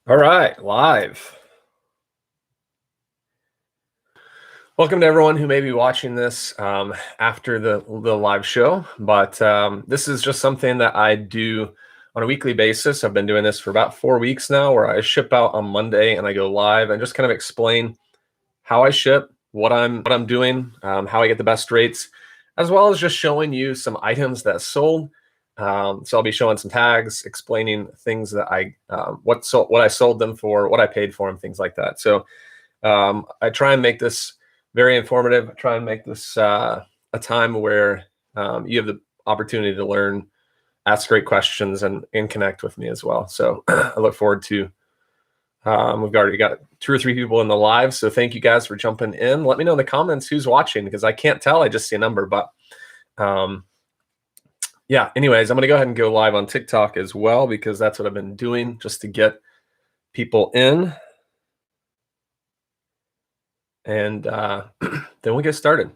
All right, live. Welcome to everyone who may be watching this after the live show, but this is just something that I do on a weekly basis. I've been doing this for about 4 weeks now, where I ship out on Monday and I go live and just kind of explain how I ship, what I'm doing, how I get the best rates, as well as just showing you some items that sold. So I'll be showing some tags, explaining things that what I sold them for, what I paid for them, things like that. So I try and make this very informative. I try and make this a time where you have the opportunity to learn, ask great questions, and connect with me as well. So I look forward to. We've already got 2 or 3 people in the live, so thank you guys for jumping in. Let me know in the comments who's watching, because I can't tell. I just see a number, but yeah. Anyways, I'm going to go ahead and go live on TikTok as well, because that's what I've been doing just to get people in. And then we'll get started.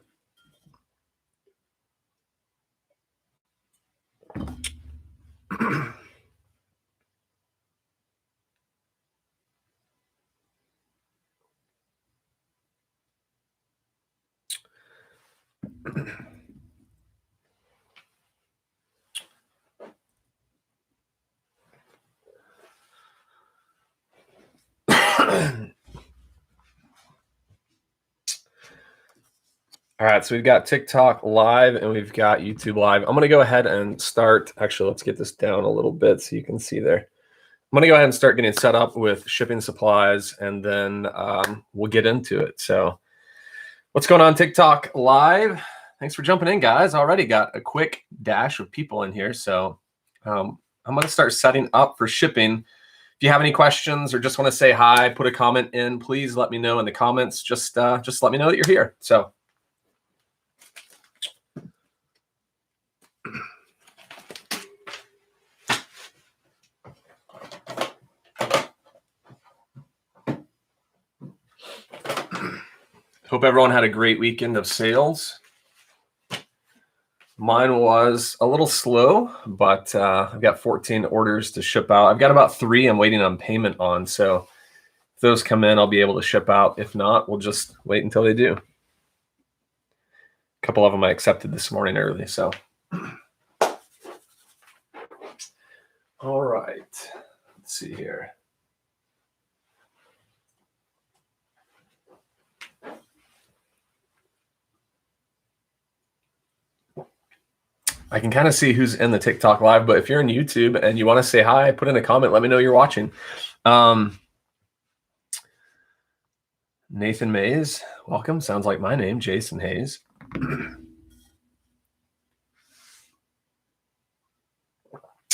All right, so we've got TikTok live and we've got YouTube live. I'm going to go ahead and start. Actually, let's get this down a little bit so you can see there. I'm going to go ahead and start getting set up with shipping supplies, and then we'll get into it. So what's going on, TikTok live? Thanks for jumping in, guys. Already got a quick dash of people in here. So I'm going to start setting up for shipping. If you have any questions or just want to say hi, put a comment in, please let me know in the comments. Just let me know that you're here. So hope everyone had a great weekend of sales. Mine was a little slow, but I've got 14 orders to ship out. I've got about 3 I'm waiting on payment on. So if those come in, I'll be able to ship out. If not, we'll just wait until they do. A couple of them I accepted this morning early. So, all right, let's see here. I can kind of see who's in the TikTok live, but if you're in YouTube and you want to say hi, put in a comment. Let me know you're watching. Nathan Mays, welcome. Sounds like my name, Jason Hayes.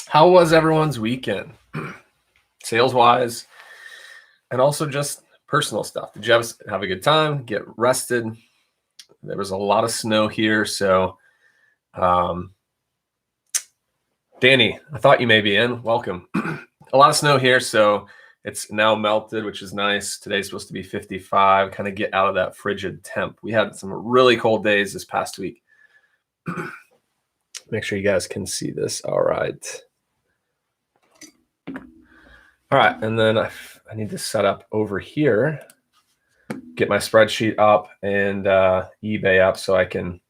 How was everyone's weekend? Sales-wise, and also just personal stuff. Did you have a good time? Get rested? There was a lot of snow here, so Danny, I thought you may be in. Welcome. A lot of snow here, so it's now melted, which is nice. Today's supposed to be 55, kind of get out of that frigid temp. We had some really cold days this past week. Make sure you guys can see this. All right. All right, and then I need to set up over here, get my spreadsheet up and eBay up so I can.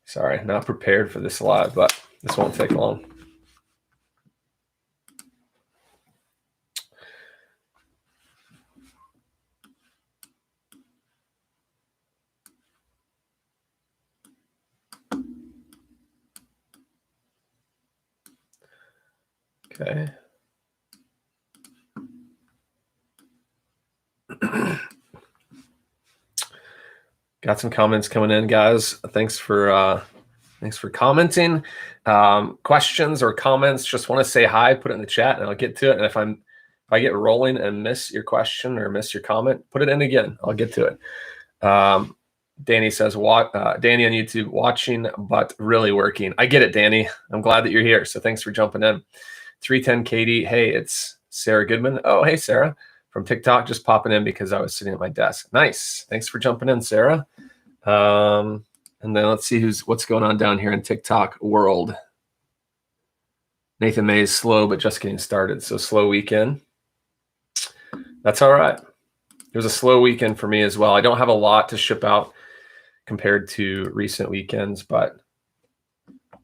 Sorry, not prepared for this live, but this won't take long. Okay. Got some comments coming in, guys. Thanks for commenting. Questions or comments, just want to say hi, put it in the chat and I'll get to it. And if I get rolling and miss your question or miss your comment, put it in again. I'll get to it. Danny says, Danny on YouTube, watching but really working. I get it, Danny. I'm glad that you're here. So thanks for jumping in. 310 Katie, hey, it's Sarah Goodman. Oh, hey, Sarah. From TikTok, just popping in because I was sitting at my desk. Nice. Thanks for jumping in, Sarah. And then let's see what's going on down here in TikTok world. Nathan May is slow, but just getting started. So slow weekend. That's all right. It was a slow weekend for me as well. I don't have a lot to ship out compared to recent weekends, but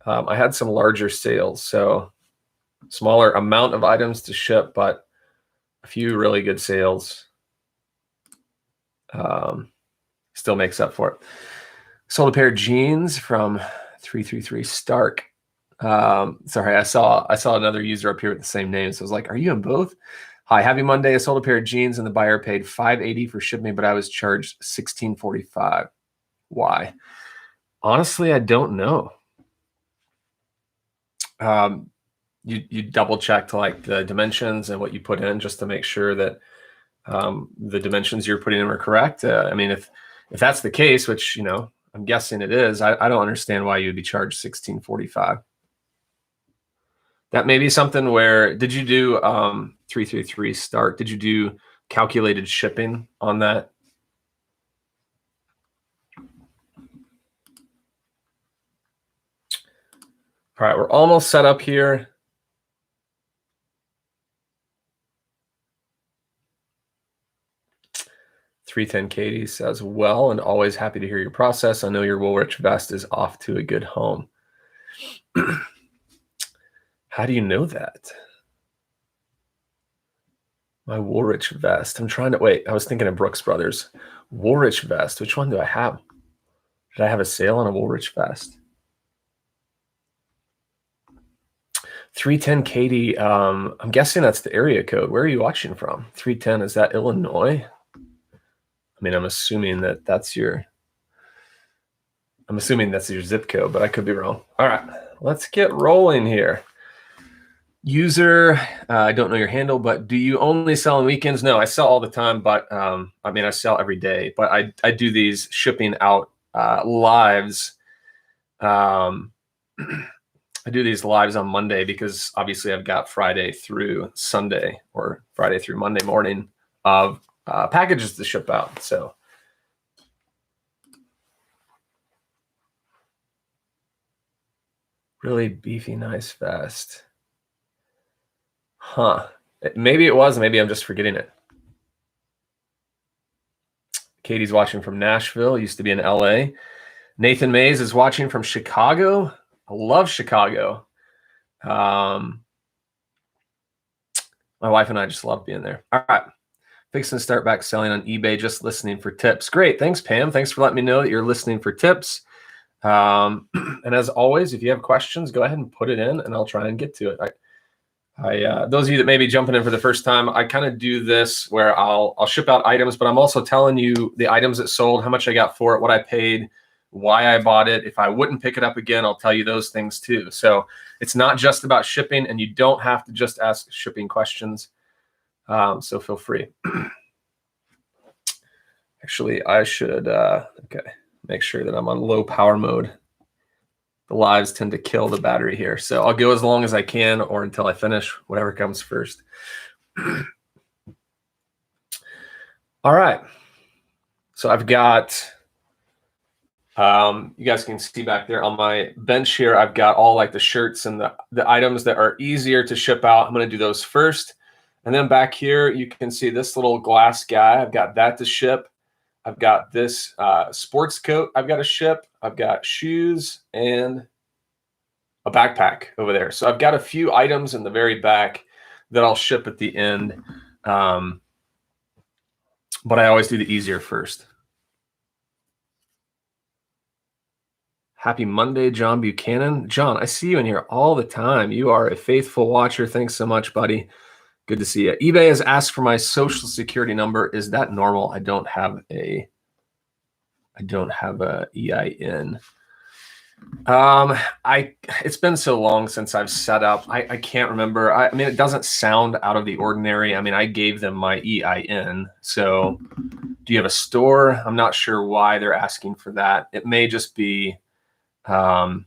I had some larger sales. So smaller amount of items to ship, but a few really good sales. Still makes up for it. Sold a pair of jeans from 333 Stark. Sorry, I saw another user up here with the same name. So I was like, are you in both? Hi, happy Monday. I sold a pair of jeans and the buyer paid $580 for shipping, but I was charged $1645. Why? Honestly, I don't know. You double check to like the dimensions and what you put in just to make sure that the dimensions you're putting in are correct. I mean, if that's the case, which, you know, I'm guessing it is, I don't understand why you'd be charged $1645. That may be something where, did you do 333 Start? Did you do calculated shipping on that? All right, we're almost set up here. $310 Katie says, well, and always happy to hear your process. I know your Woolrich vest is off to a good home. How do you know that? My Woolrich vest. I'm trying to wait. I was thinking of Brooks Brothers. Woolrich vest. Which one do I have? Did I have a sale on a Woolrich vest? 310 Katie. I'm guessing that's the area code. Where are you watching from? 310. Is that Illinois? I mean, I'm assuming that's your zip code, but I could be wrong. All right, let's get rolling here. User, I don't know your handle, but do you only sell on weekends? No, I sell all the time, but I mean, I sell every day, but I do these shipping out lives. I do these lives on Monday because obviously I've got Friday through Sunday or Friday through Monday morning of packages to ship out. So really beefy, nice vest. Huh. Maybe it was. Maybe I'm just forgetting it. Katie's watching from Nashville. Used to be in LA. Nathan Mays is watching from Chicago. I love Chicago. My wife and I just love being there. All right. Fixing to start back selling on eBay, just listening for tips. Great. Thanks, Pam. Thanks for letting me know that you're listening for tips. And as always, if you have questions, go ahead and put it in and I'll try and get to it. Those of you that may be jumping in for the first time, I kind of do this where I'll ship out items, but I'm also telling you the items that sold, how much I got for it, what I paid, why I bought it. If I wouldn't pick it up again, I'll tell you those things too. So it's not just about shipping, and you don't have to just ask shipping questions. So feel free. Actually, I should make sure that I'm on low power mode. The lives tend to kill the battery here. So I'll go as long as I can or until I finish, whatever comes first. All right. So I've got, you guys can see back there on my bench here, I've got all like the shirts and the items that are easier to ship out. I'm going to do those first. And then back here, you can see this little glass guy. I've got that to ship. I've got this sports coat I've got to ship. I've got shoes and a backpack over there. So I've got a few items in the very back that I'll ship at the end. But I always do the easier first. Happy Monday, John Buchanan. John, I see you in here all the time. You are a faithful watcher. Thanks so much, buddy. Good to see you. eBay has asked for my social security number. Is that normal? I don't have a EIN. It's been so long since I've set up. I can't remember. I mean, it doesn't sound out of the ordinary. I mean, I gave them my EIN. So do you have a store? I'm not sure why they're asking for that. It may just be, you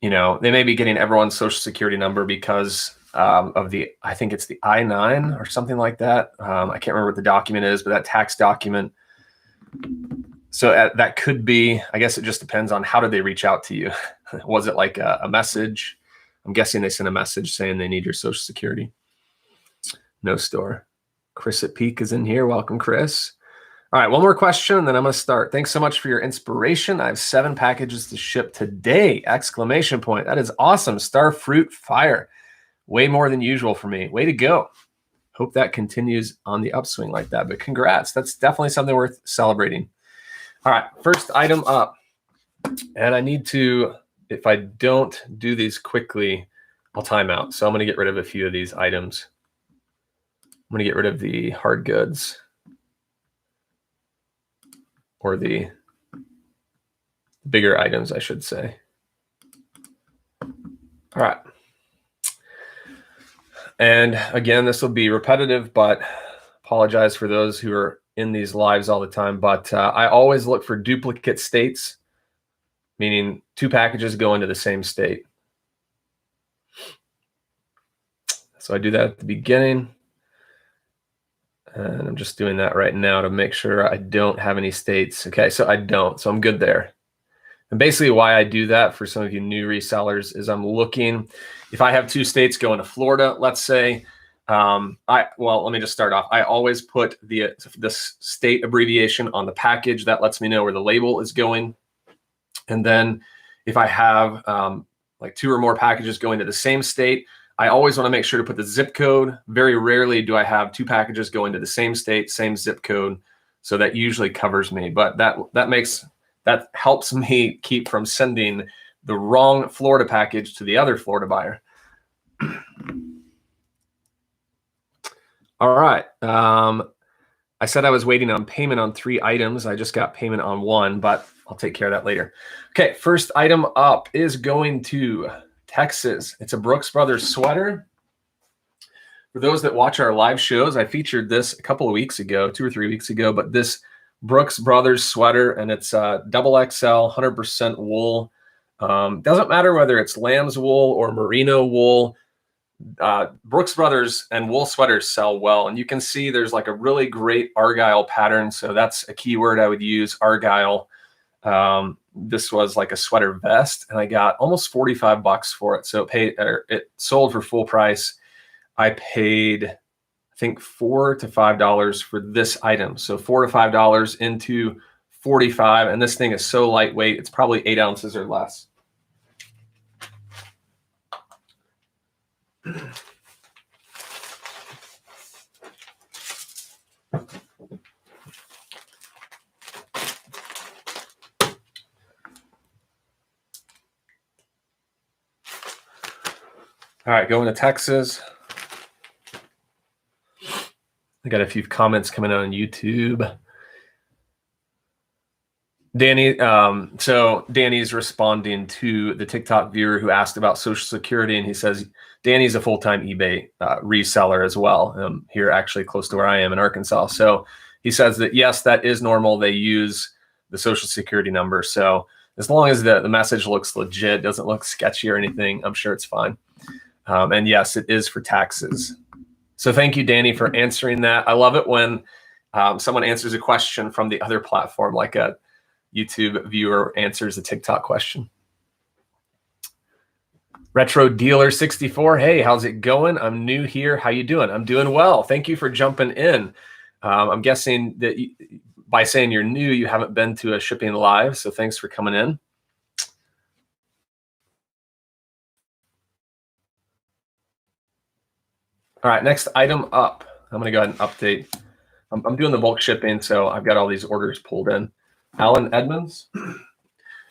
know, they may be getting everyone's social security number because of I think it's the I-9 or something like that. I can't remember what the document is, but that tax document. So that could be, I guess it just depends on how did they reach out to you. Was it like a message? I'm guessing they sent a message saying they need your social security. No store. Chris at Peak is in here. Welcome, Chris. All right, one more question, and then I'm going to start. Thanks so much for your inspiration. I have 7 packages to ship today! Exclamation point. That is awesome. Starfruit fire. Way more than usual for me. Way to go. Hope that continues on the upswing like that. But congrats. That's definitely something worth celebrating. All right, first item up. And I need to, if I don't do these quickly, I'll time out. So I'm going to get rid of a few of these items. I'm going to get rid of the hard goods, or the bigger items, I should say. All right. And again, this will be repetitive, but apologize for those who are in these lives all the time. But I always look for duplicate states, meaning 2 packages go into the same state. So I do that at the beginning. And I'm just doing that right now to make sure I don't have any states. Okay, so I don't. So I'm good there. And basically why I do that for some of you new resellers is I'm looking, if I have 2 states going to Florida, let's say, well, let me just start off. I always put the state abbreviation on the package. That lets me know where the label is going. And then if I have like 2 or more packages going to the same state, I always want to make sure to put the zip code. Very rarely do I have 2 packages going to the same state, same zip code. So that usually covers me. But that helps me keep from sending the wrong Florida package to the other Florida buyer. All right. I said I was waiting on payment on 3 items. I just got payment on 1, but I'll take care of that later. Okay, first item up is going to Texas. It's a Brooks Brothers sweater. For those that watch our live shows, I featured this a couple of weeks ago, 2 or 3 weeks ago, but this Brooks Brothers sweater, and it's double XL, 100% wool. Doesn't matter whether it's lamb's wool or merino wool. Brooks Brothers and wool sweaters sell well, and you can see there's like a really great argyle pattern. So that's a keyword I would use, argyle. This was like a sweater vest, and I got almost 45 bucks for it. So it sold for full price. I paid, I think, $4 to $5 for this item. So $4 to $5 into 45, and this thing is so lightweight. It's probably 8 ounces or less. All right, going to Texas. I got a few comments coming on YouTube. Danny, so Danny's responding to the TikTok viewer who asked about Social Security, and he says Danny's a full-time eBay reseller as well, here actually close to where I am in Arkansas. So he says that, yes, that is normal. They use the Social Security number. So as long as the message looks legit, doesn't look sketchy or anything, I'm sure it's fine. And yes, it is for taxes. So thank you, Danny, for answering that. I love it when someone answers a question from the other platform, like a YouTube viewer answers a TikTok question. Retro Dealer 64. Hey, how's it going? I'm new here. How you doing? I'm doing well. Thank you for jumping in. I'm guessing that by saying you're new, you haven't been to a shipping live. So thanks for coming in. All right, next item up. I'm going to go ahead and update. I'm doing the bulk shipping, so I've got all these orders pulled in. Alan Edmonds.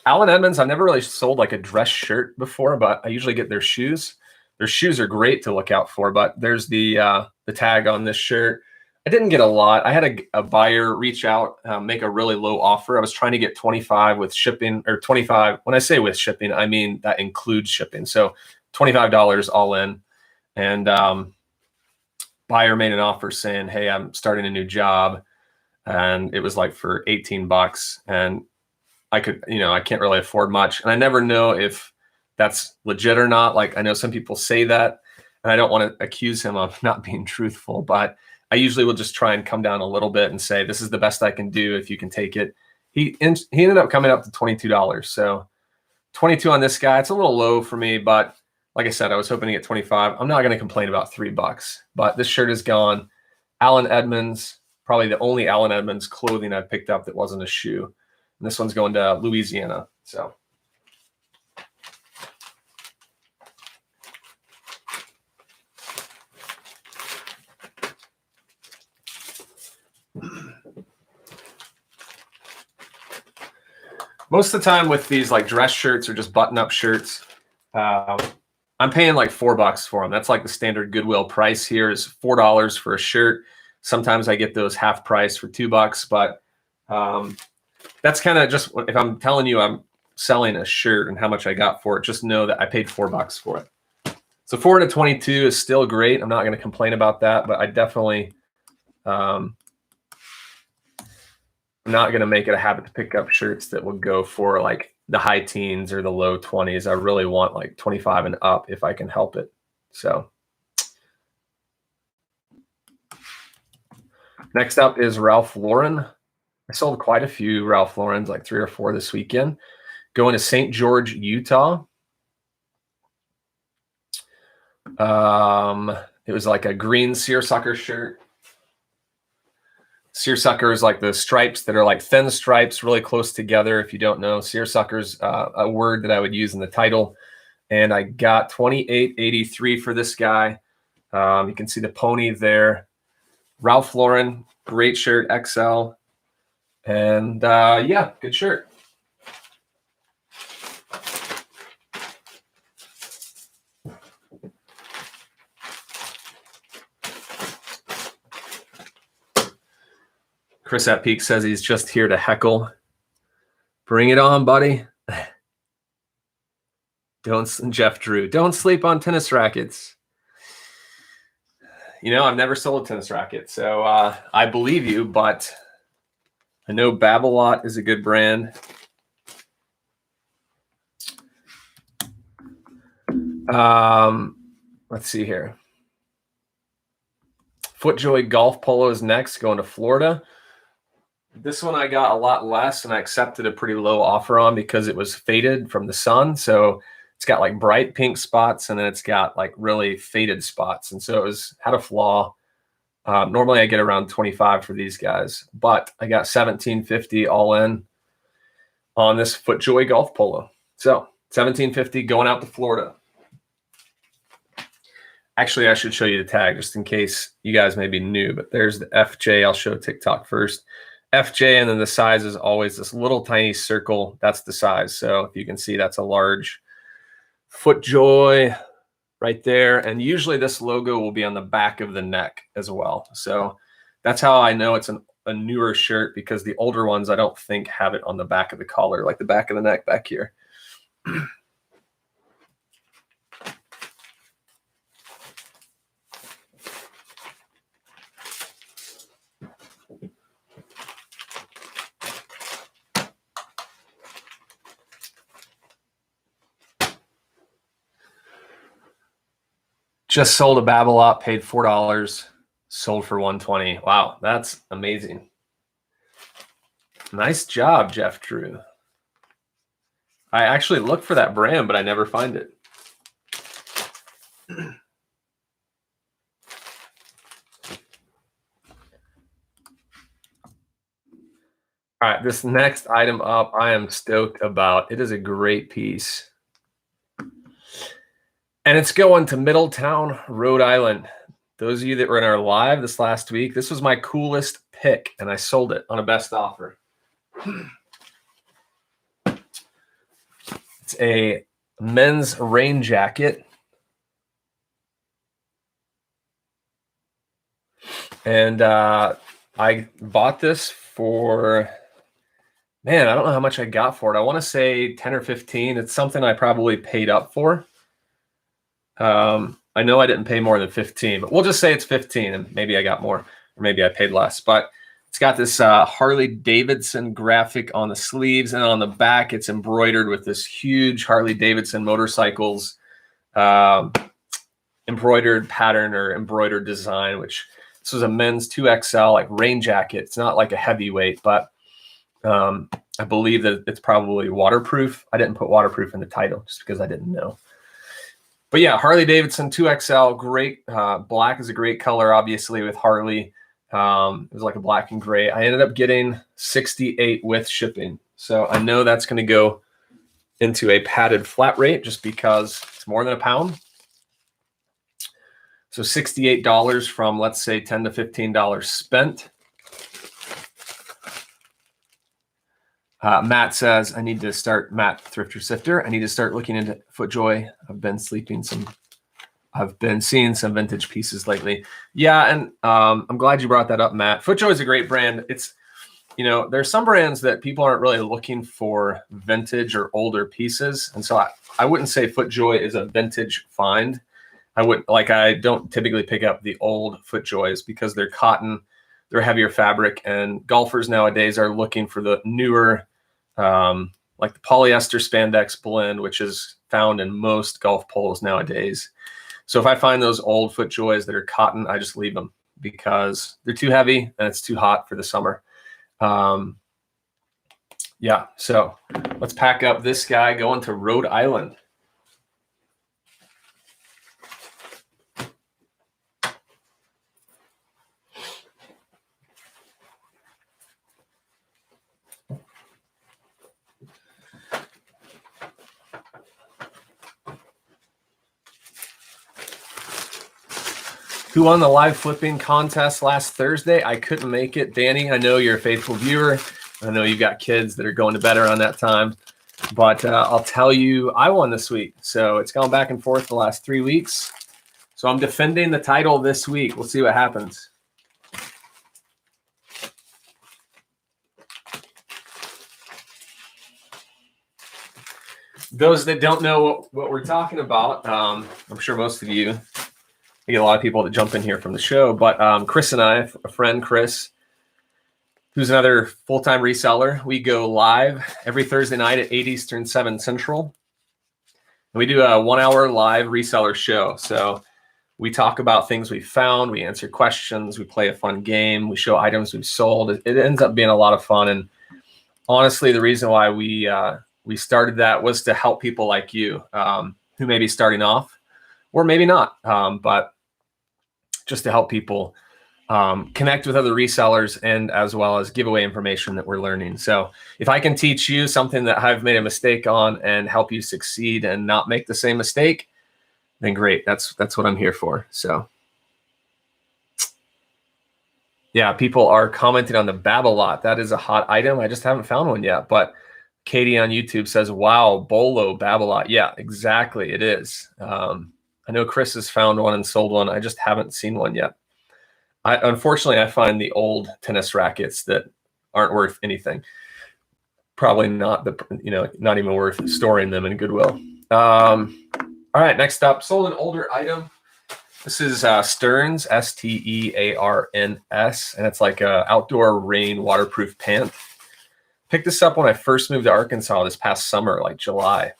Alan Edmonds, I've never really sold like a dress shirt before, but I usually get their shoes. Their shoes are great to look out for, but there's the tag on this shirt. I didn't get a lot. I had a buyer reach out, make a really low offer. I was trying to get 25 with shipping, or 25. When I say with shipping, I mean that includes shipping. So $25 all in. And buyer made an offer saying, hey, I'm starting a new job. And it was like for 18 bucks. And I could, I can't really afford much. And I never know if that's legit or not. Like, I know some people say that, and I don't want to accuse him of not being truthful, but I usually will just try and come down a little bit and say, this is the best I can do if you can take it. He ended up coming up to $22. So 22 on this guy, it's a little low for me, but Like I said, I was hoping to get 25. I'm not going to complain about $3, but this shirt is gone. Allen Edmonds, probably the only Allen Edmonds clothing I picked up that wasn't a shoe. And this one's going to Louisiana. So most of the time with these like dress shirts or just button-up shirts, I'm paying like $4 for them. That's like the standard Goodwill price here is $4 for a shirt. Sometimes I get those half price for $2, but that's kind of just, if I'm telling you I'm selling a shirt and how much I got for it, just know that I paid $4 for it. So 4 to 22 is still great. I'm not going to complain about that, but I definitely, I'm not going to make it a habit to pick up shirts that will go for like the high teens or the low 20s. I really want like 25 and up if I can help it. So next up is Ralph Lauren. I sold quite a few Ralph Laurens, like 3 or 4 this weekend. Going to St. George, Utah. It was like a green seersucker shirt. Seersucker is like the stripes that are like thin stripes, really close together. If you don't know, seersucker is a word that I would use in the title. And I got $28.83 for this guy. You can see the pony there. Ralph Lauren, great shirt, XL. And yeah, good shirt. Chris at Peak says he's just here to heckle. Bring it on, buddy. Jeff Drew, don't sleep on tennis rackets. You know, I've never sold a tennis racket, so I believe you, but I know Babolat is a good brand. Let's see here. FootJoy Golf Polo is next, going to Florida. This one I got a lot less, and I accepted a pretty low offer on because it was faded from the sun. So it's got like bright pink spots, and then it's got like really faded spots. And so it had a flaw. Normally I get around 25 for these guys, but I got $17.50 all in on this FootJoy Golf Polo. So $17.50 going out to Florida. Actually, I should show you the tag just in case you guys may be new, but there's the FJ. I'll show TikTok first. FJ, and then the size is always this little tiny circle. That's the size. So if you can see, that's a large FootJoy right there. And usually this logo will be on the back of the neck as well. So that's how I know it's a newer shirt, because the older ones I don't think have it on the back of the collar, like the back of the neck back here. Just sold a Babolat, paid $4, sold for $120. Wow, that's amazing. Nice job, Jeff Drew. I actually looked for that brand, but I never find it. All right, this next item up, I am stoked about. It is a great piece. And it's going to Middletown, Rhode Island. Those of you that were in our live this last week, this was my coolest pick, and I sold it on a best offer. It's a men's rain jacket. And I bought this for, man, I don't know how much I got for it. I want to say 10 or 15. It's something I probably paid up for. I know I didn't pay more than 15, but we'll just say it's 15, and maybe I got more, or maybe I paid less. But it's got this Harley Davidson graphic on the sleeves, and on the back it's embroidered with this huge Harley Davidson motorcycles embroidered pattern or embroidered design, which this was a men's 2XL like rain jacket. It's not like a heavyweight, but I believe that it's probably waterproof. I didn't put waterproof in the title just because I didn't know. But yeah, Harley Davidson 2XL, great. Black is a great color, obviously, with Harley. It was like a black and gray. I ended up getting 68 with shipping. So I know that's going to go into a padded flat rate just because it's more than a pound. So $68 from, let's say, $10 to $15 spent. Matt says, I need to start, Matt Thrifter Sifter, I need to start looking into FootJoy. I've been seeing some vintage pieces lately. Yeah, and I'm glad you brought that up, Matt. FootJoy is a great brand. It's, there's some brands that people aren't really looking for vintage or older pieces. And so I wouldn't say FootJoy is a vintage find. I don't typically pick up the old FootJoys because they're cotton, they're heavier fabric, and golfers nowadays are looking for the newer, like the polyester spandex blend, which is found in most golf polos nowadays. So if I find those old FootJoys that are cotton, I just leave them because they're too heavy and it's too hot for the summer. Yeah, so let's pack up this guy going to Rhode Island. Who won the live flipping contest last Thursday? I couldn't make it. Danny, I know you're a faithful viewer. I know you've got kids that are going to bed around that time. But I'll tell you, I won this week. So it's gone back and forth the last 3 weeks. So I'm defending the title this week. We'll see what happens. Those that don't know what we're talking about, I'm sure most of you, I get a lot of people that jump in here from the show, but Chris and I, a friend, Chris, who's another full-time reseller, we go live every Thursday night at 8 Eastern, 7 Central. And we do a 1-hour live reseller show. So we talk about things we found, we answer questions, we play a fun game, we show items we've sold. It ends up being a lot of fun. And honestly, the reason why we started that was to help people like you who may be starting off or maybe not, but just to help people connect with other resellers and as well as give away information that we're learning. So if I can teach you something that I've made a mistake on and help you succeed and not make the same mistake, then great. That's what I'm here for. So yeah, people are commenting on the Babolat. That is a hot item. I just haven't found one yet. But Katie on YouTube says, wow, Bolo Babolat. Yeah, exactly. It is. I know Chris has found one and sold one. I just haven't seen one yet. Unfortunately, I find the old tennis rackets that aren't worth anything. Probably not not even worth storing them in Goodwill. All right, next up, sold an older item. This is Stearns, Stearns, and it's like a outdoor rain waterproof pant. Picked this up when I first moved to Arkansas this past summer, like July.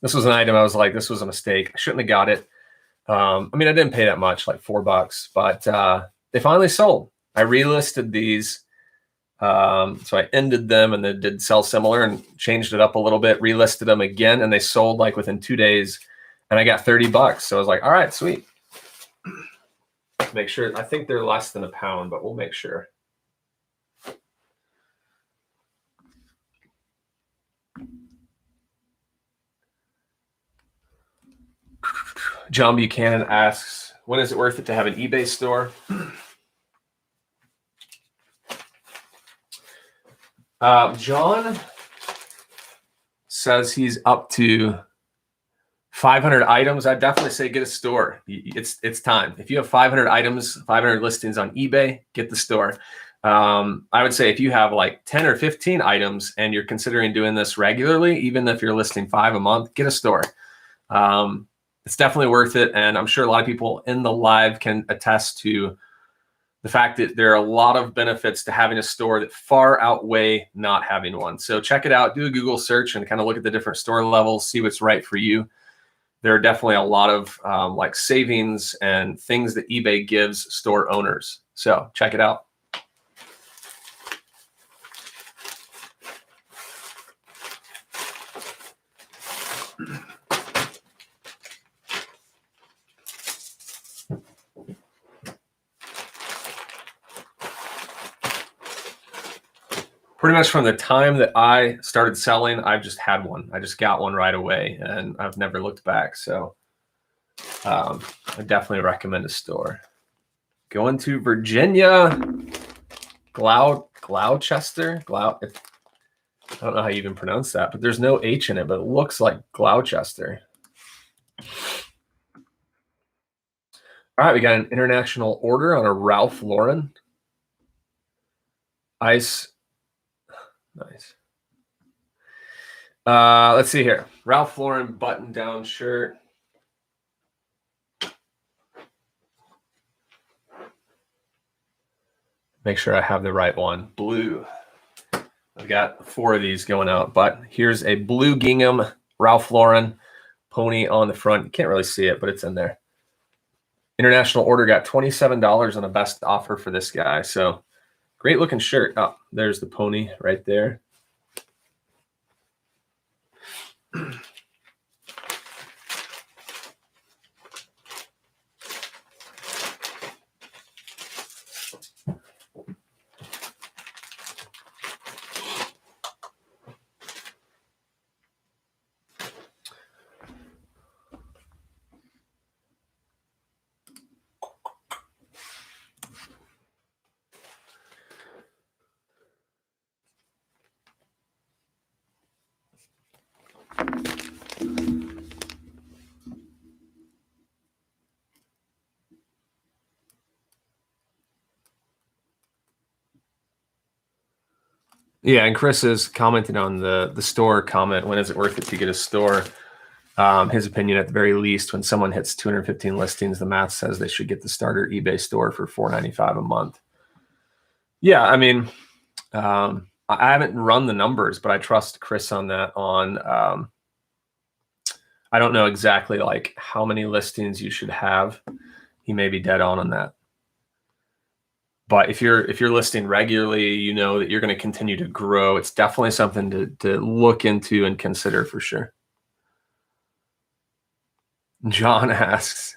This was an item I was like, this was a mistake. I shouldn't have got it. I didn't pay that much, like $4, but they finally sold. I relisted these. So I ended them and then did sell similar and changed it up a little bit, relisted them again, and they sold like within 2 days, and I got $30. So I was like, all right, sweet. Make sure, I think they're less than a pound, but we'll make sure. John Buchanan asks, when is it worth it to have an eBay store? John says he's up to 500 items. I'd definitely say get a store. It's time. If you have 500 items, 500 listings on eBay, get the store. I would say if you have like 10 or 15 items and you're considering doing this regularly, even if you're listing 5 a month, get a store. It's definitely worth it. And I'm sure a lot of people in the live can attest to the fact that there are a lot of benefits to having a store that far outweigh not having one. So check it out, do a Google search and kind of look at the different store levels, see what's right for you. There are definitely a lot of like savings and things that eBay gives store owners. So check it out. pretty much from the time that I started selling, I've just had one. I just got one right away, and I've never looked back. So I definitely recommend a store. Going to Virginia, Gloucester. I don't know how you even pronounce that, but there's no H in it, but it looks like Gloucester. All right, we got an international order on a Ralph Lauren. Nice. Let's see here. Ralph Lauren button-down shirt. Make sure I have the right one. Blue. I've got 4 of these going out, but here's a blue gingham Ralph Lauren pony on the front. You can't really see it, but it's in there. International order got $27 on a best offer for this guy. So great looking shirt. Oh, there's the pony right there. Yeah, and Chris is commenting on the store comment. When is it worth it to get a store? His opinion, at the very least, when someone hits 215 listings, the math says they should get the starter eBay store for $4.95 a month. Yeah, I mean, I haven't run the numbers, but I trust Chris on that. I don't know exactly like how many listings you should have. He may be dead on that. But if you're listing regularly, you know that you're going to continue to grow. It's definitely something to look into and consider for sure. John asks,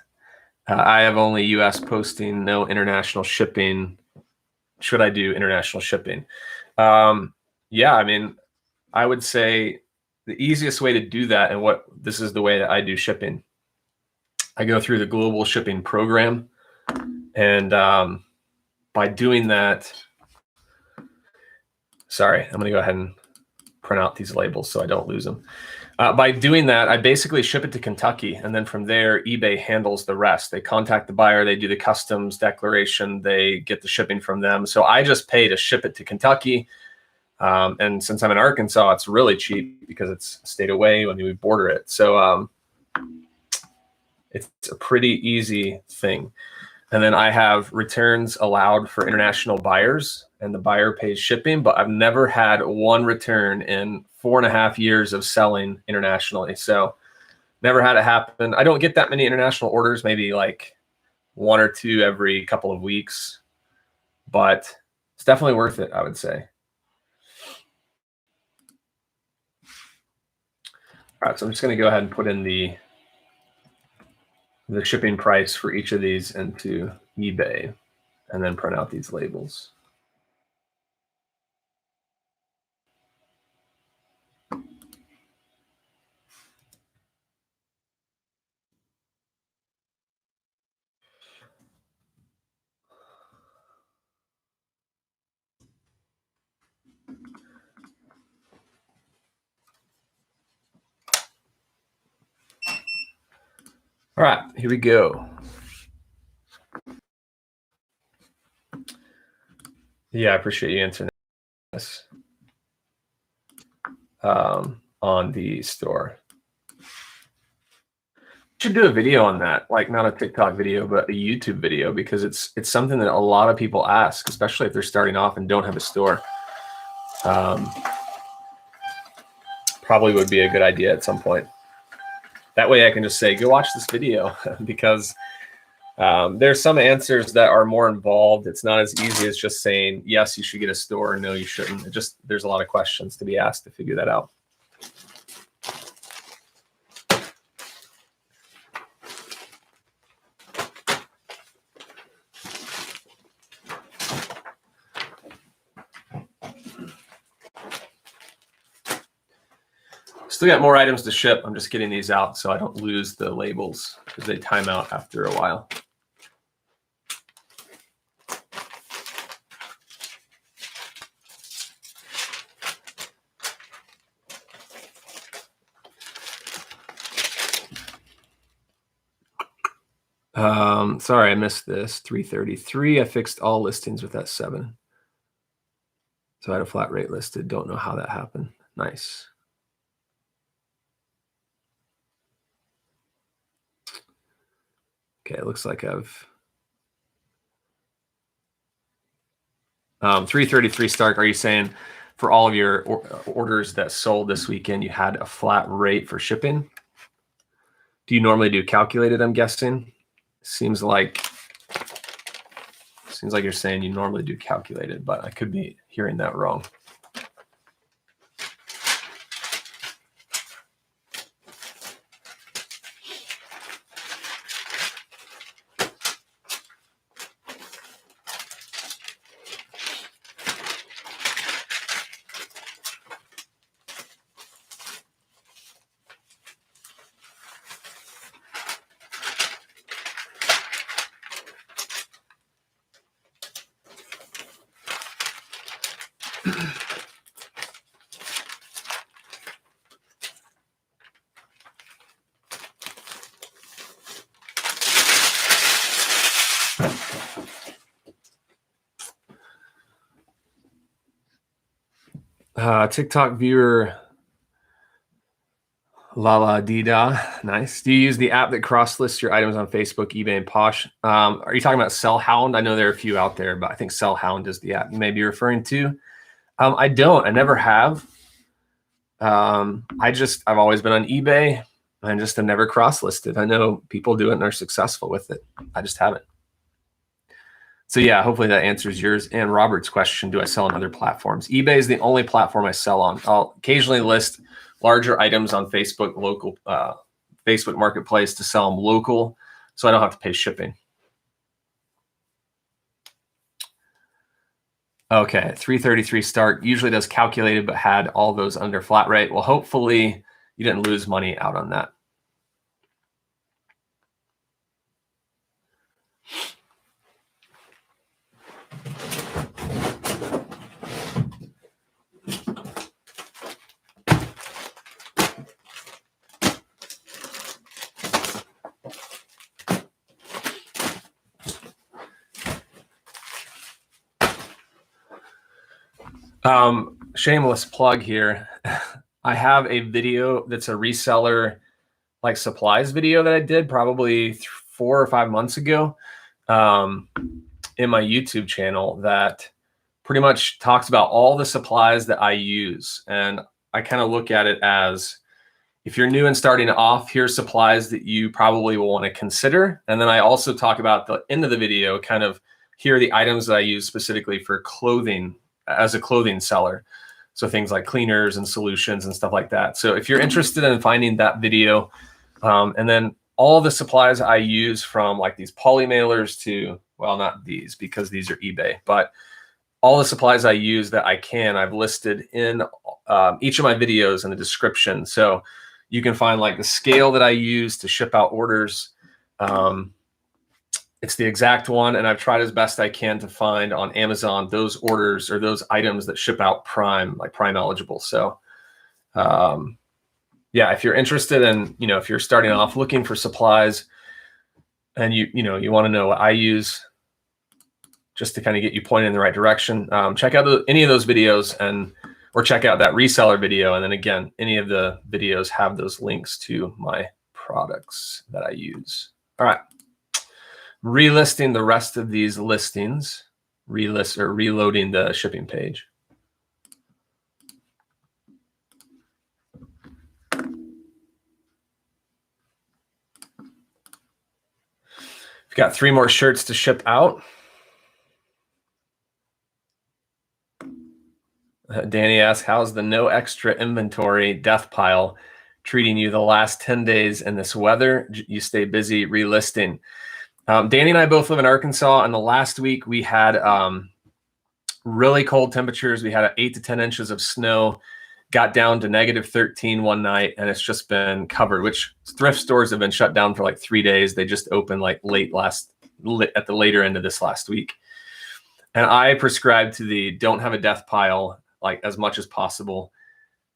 I have only US posting, no international shipping. Should I do international shipping? Yeah, I mean, I would say the easiest way to do that, and this is the way that I do shipping. I go through the global shipping program, and by doing that, sorry, I'm going to go ahead and print out these labels so I don't lose them. By doing that, I basically ship it to Kentucky, and then from there, eBay handles the rest. They contact the buyer, they do the customs declaration, they get the shipping from them. So I just pay to ship it to Kentucky. And since I'm in Arkansas, it's really cheap because it's a state away when we border it. So it's a pretty easy thing. And then I have returns allowed for international buyers, and the buyer pays shipping, but I've never had one return in 4.5 years of selling internationally. So never had it happen. I don't get that many international orders, maybe like 1 or 2 every couple of weeks, but it's definitely worth it, I would say. All right, so I'm just going to go ahead and put in the shipping price for each of these into eBay and then print out these labels. All right, here we go. Yeah, I appreciate you answering this on the store. Should do a video on that, like not a TikTok video, but a YouTube video, because it's something that a lot of people ask, especially if they're starting off and don't have a store. Probably would be a good idea at some point. That way I can just say, go watch this video, because there's some answers that are more involved. It's not as easy as just saying, yes, you should get a store, or no, you shouldn't. There's a lot of questions to be asked to figure that out. Still got more items to ship. I'm just getting these out so I don't lose the labels because they time out after a while. Sorry, I missed this. 333. I fixed all listings with that 7. So I had a flat rate listed. Don't know how that happened. Nice. Okay, it looks like I've 333 Stark. Are you saying for all of your orders that sold this weekend, you had a flat rate for shipping? Do you normally do calculated, I'm guessing? Seems like you're saying you normally do calculated, but I could be hearing that wrong. TikTok viewer La Dida, nice. Do you use the app that cross-lists your items on Facebook, eBay, and Posh? Are you talking about Sellhound? I know there are a few out there, but I think Sellhound is the app you may be referring to. I don't. I never have. I've always been on eBay. I just have never cross-listed. I know people do it and are successful with it. I just haven't. So yeah, hopefully that answers yours and Robert's question. Do I sell on other platforms? eBay is the only platform I sell on. I'll occasionally list larger items on Facebook, local Facebook Marketplace to sell them local, so I don't have to pay shipping. Okay, 333 Stark usually does calculated, but had all those under flat rate. Well, hopefully you didn't lose money out on that. Shameless plug here. I have a video that's a reseller like supplies video that I did probably 4 or 5 months ago in my YouTube channel that pretty much talks about all the supplies that I use. And I kind of look at it as, if you're new and starting off, here's supplies that you probably will want to consider. And then I also talk about the end of the video, kind of here are the items that I use specifically for clothing as a clothing seller. So things like cleaners and solutions and stuff like that. So if you're interested in finding that video, and then all the supplies I use, from like these poly mailers to, well, not these because these are eBay, but all the supplies I use that I've listed in each of my videos in the description. So you can find like the scale that I use to ship out orders. It's the exact one, and I've tried as best I can to find on Amazon those orders or those items that ship out Prime, like Prime eligible. So yeah, if you're interested in, if you're starting off looking for supplies and you want to know what I use just to kind of get you pointed in the right direction, check out any of those videos or check out that reseller video. And then again, any of the videos have those links to my products that I use. All right. Relisting the rest of these listings, reloading the shipping page. We've got 3 more shirts to ship out. Danny asks, how's the no extra inventory death pile treating you the last 10 days in this weather? You stay busy relisting. Danny and I both live in Arkansas, and the last week we had really cold temperatures. We had 8 to 10 inches of snow. got down to -13 one night, and it's just been covered, which thrift stores have been shut down for like 3 days. They just opened like at the later end of this last week. And I prescribe to the don't have a death pile like as much as possible.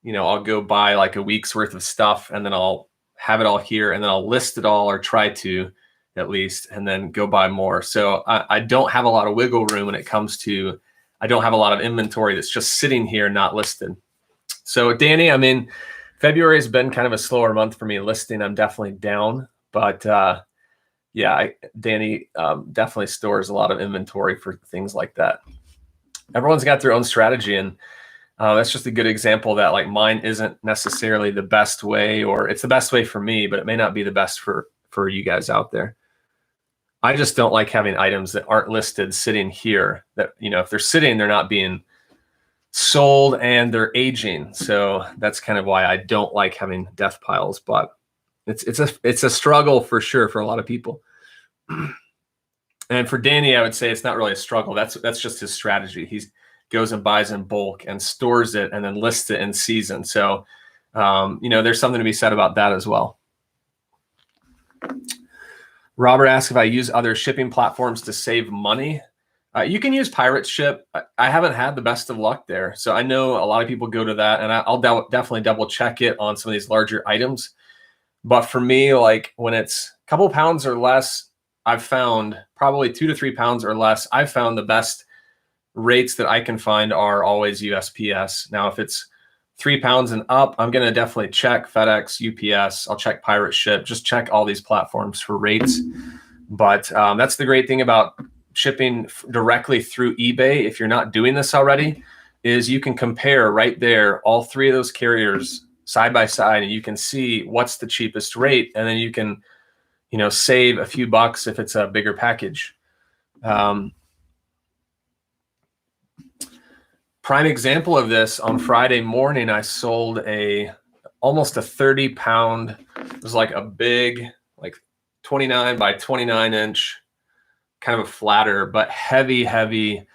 I'll go buy like a week's worth of stuff, and then I'll have it all here, and then I'll list it all, or try to at least, and then go buy more. So I don't have a lot of wiggle room when it comes to, I don't have a lot of inventory that's just sitting here not listed. So Danny, I mean, February has been kind of a slower month for me listing. I'm definitely down, but yeah, Danny definitely stores a lot of inventory for things like that. Everyone's got their own strategy, and that's just a good example that like mine isn't necessarily the best way, or it's the best way for me, but it may not be the best for you guys out there. I just don't like having items that aren't listed sitting here that, if they're sitting, they're not being sold and they're aging. So that's kind of why I don't like having death piles, but it's a struggle for sure for a lot of people. And for Danny, I would say it's not really a struggle. That's just his strategy. He goes and buys in bulk and stores it and then lists it in season. So, there's something to be said about that as well. Robert asked if I use other shipping platforms to save money. You can use Pirate Ship. I haven't had the best of luck there. So I know a lot of people go to that, and I'll definitely double check it on some of these larger items. But for me, like when it's a couple pounds or less, I've found probably 2 to 3 pounds or less, I've found the best rates that I can find are always USPS. Now, if it's 3 pounds and up, I'm going to definitely check FedEx, UPS. I'll check Pirate Ship, just check all these platforms for rates. But that's the great thing about shipping directly through eBay, if you're not doing this already, is you can compare right there all 3 of those carriers side by side, and you can see what's the cheapest rate, and then you can, save a few bucks if it's a bigger package. Prime example of this, on Friday morning, I sold almost a 30-pound, it was like a big, like 29 by 29 inch, kind of a flatter, but heavy. It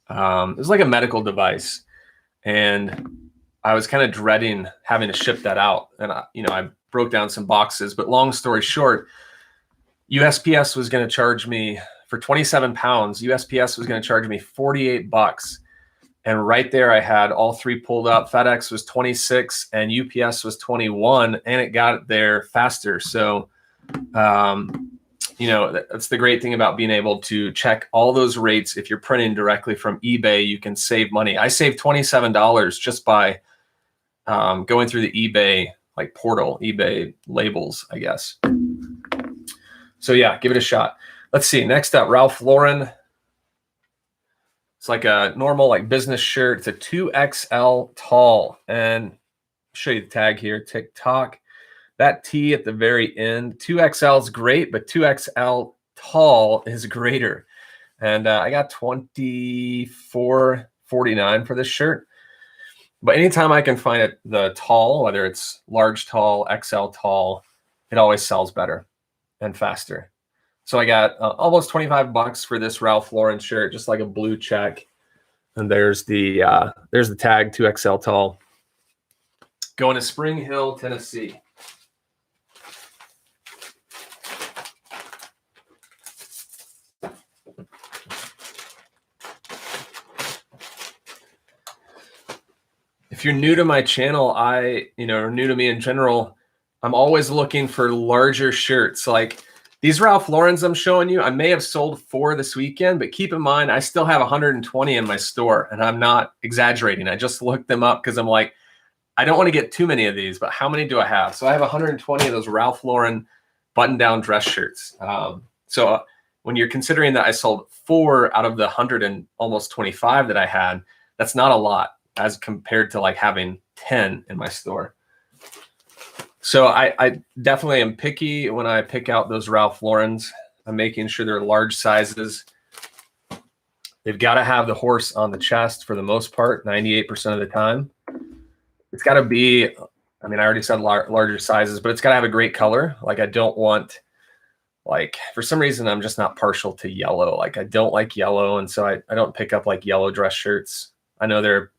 was like a medical device. And I was kind of dreading having to ship that out. And I broke down some boxes, but long story short, USPS was going to charge me for 27 pounds. USPS was going to charge me $48. And right there, I had all 3 pulled up. FedEx was 26 and UPS was 21, and it got it there faster. So, that's the great thing about being able to check all those rates. If you're printing directly from eBay, you can save money. I saved $27 just by going through the eBay portal, eBay labels, I guess. So yeah, give it a shot. Let's see. Next up, Ralph Lauren. It's like a normal business shirt. It's a 2XL tall, and I'll show you the tag here. TikTok. That T at the very end. 2XL is great, but 2XL tall is greater. And I got $24.49 for this shirt. But anytime I can find the tall, whether it's large tall, XL tall, it always sells better and faster. So I got almost $25 for this Ralph Lauren shirt, just like a blue check. And there's the tag, 2XL tall. Going to Spring Hill, Tennessee. If you're new to my channel, or new to me in general, I'm always looking for larger shirts. Like these Ralph Laurens I'm showing you, I may have sold 4 this weekend, but keep in mind, I still have 120 in my store, and I'm not exaggerating. I just looked them up because I'm like, I don't want to get too many of these, but how many do I have? So I have 120 of those Ralph Lauren button-down dress shirts. So when you're considering that I sold 4 out of the 100 and almost 25 that I had, that's not a lot as compared to having 10 in my store. So I definitely am picky when I pick out those Ralph Laurens. I'm making sure they're large sizes. They've got to have the horse on the chest for the most part, 98% of the time. It's got to be, I already said larger sizes, but it's got to have a great color. I don't want, for some reason, I'm just not partial to yellow. I don't like yellow, and so I don't pick up yellow dress shirts. I know they're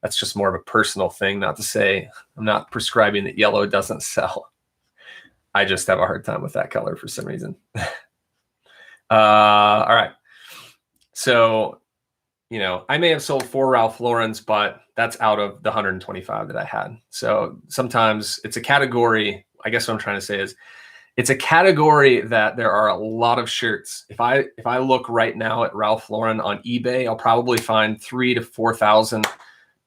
That's just more of a personal thing, not to say I'm not prescribing that yellow doesn't sell. I just have a hard time with that color for some reason. All right. So, you know, I may have sold 4 Ralph Laurens, but that's out of the 125 that I had. So sometimes it's a category. I guess what I'm trying to say is it's a category that there are a lot of shirts. If I look right now at Ralph Lauren on eBay, I'll probably find 3,000 to 4,000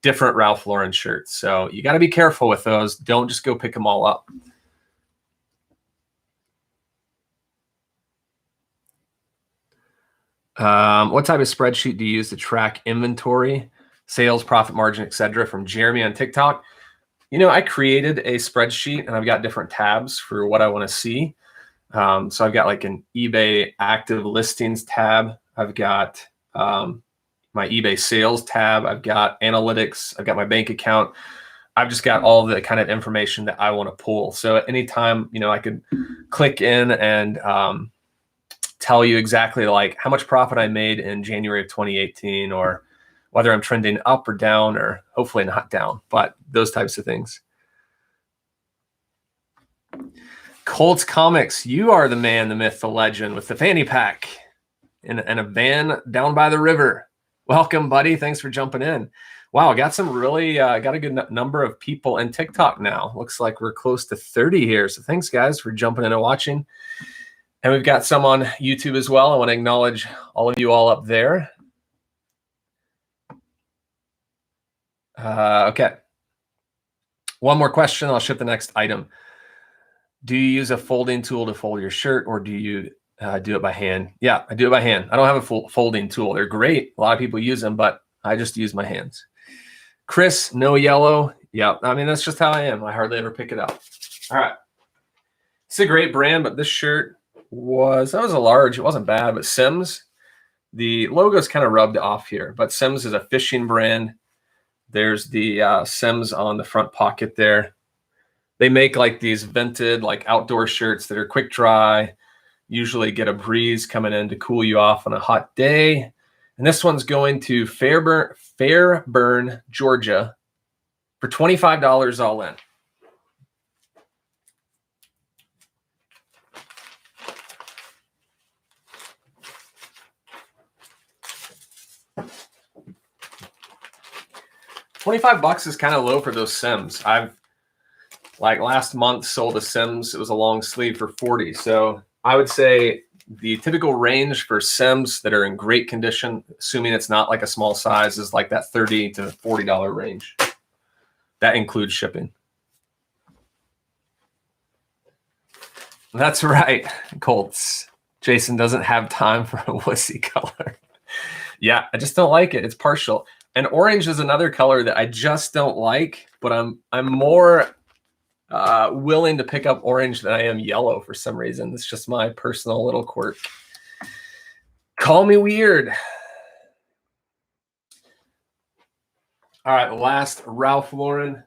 different Ralph Lauren shirts. So you got to be careful with those. Don't just go pick them all up. What type of spreadsheet do you use to track inventory, sales, profit margin, etc.? From Jeremy on TikTok. You know, I created a spreadsheet and I've got different tabs for what I want to see. So I've got like an eBay active listings tab. I've got my eBay sales tab. I've got analytics. I've got my bank account. I've just got all the kind of information that I want to pull. So at any time, you know, I could click in and tell you exactly like how much profit I made in January of 2018, or whether I'm trending up or down, or hopefully not down, but those types of things. Colts Comics, you are the man, the myth, the legend with the fanny pack and a van down by the river. Welcome, buddy. Thanks for jumping in. Wow, got some really, got a good number of people in TikTok now. Looks like we're close to 30 here. So thanks, guys, for jumping in and watching. And we've got some on YouTube as well. I want to acknowledge all of you all up there. Okay. One more question. I'll ship the next item. Do you use a folding tool to fold your shirt, or do you do it by hand? Yeah, I do it by hand. I don't have a folding tool. They're great. A lot of people use them, but I just use my hands. Chris, no yellow. Yeah, I mean, that's just how I am. I hardly ever pick it up. All right. It's a great brand, but this shirt was a large. It wasn't bad, but Sims, the logo's kind of rubbed off here, but Sims is a fishing brand. There's the Sims on the front pocket there. They make like these vented, like outdoor shirts that are quick dry, usually get a breeze coming in to cool you off on a hot day. And this one's going to Fairburn, Georgia for $25 all in. $25 is kind of low for those Sims. I've like last month sold a Sims. It was a long sleeve for 40. So I would say the typical range for Sims that are in great condition, assuming it's not like a small size, is like that $30 to $40 range. That includes shipping. That's right, Colts. Jason doesn't have time for a wussy color. Yeah, I just don't like it. It's partial. And orange is another color that I just don't like, but I'm more willing to pick up orange than I am yellow for some reason. It's just my personal little quirk. Call me weird. All right, last Ralph Lauren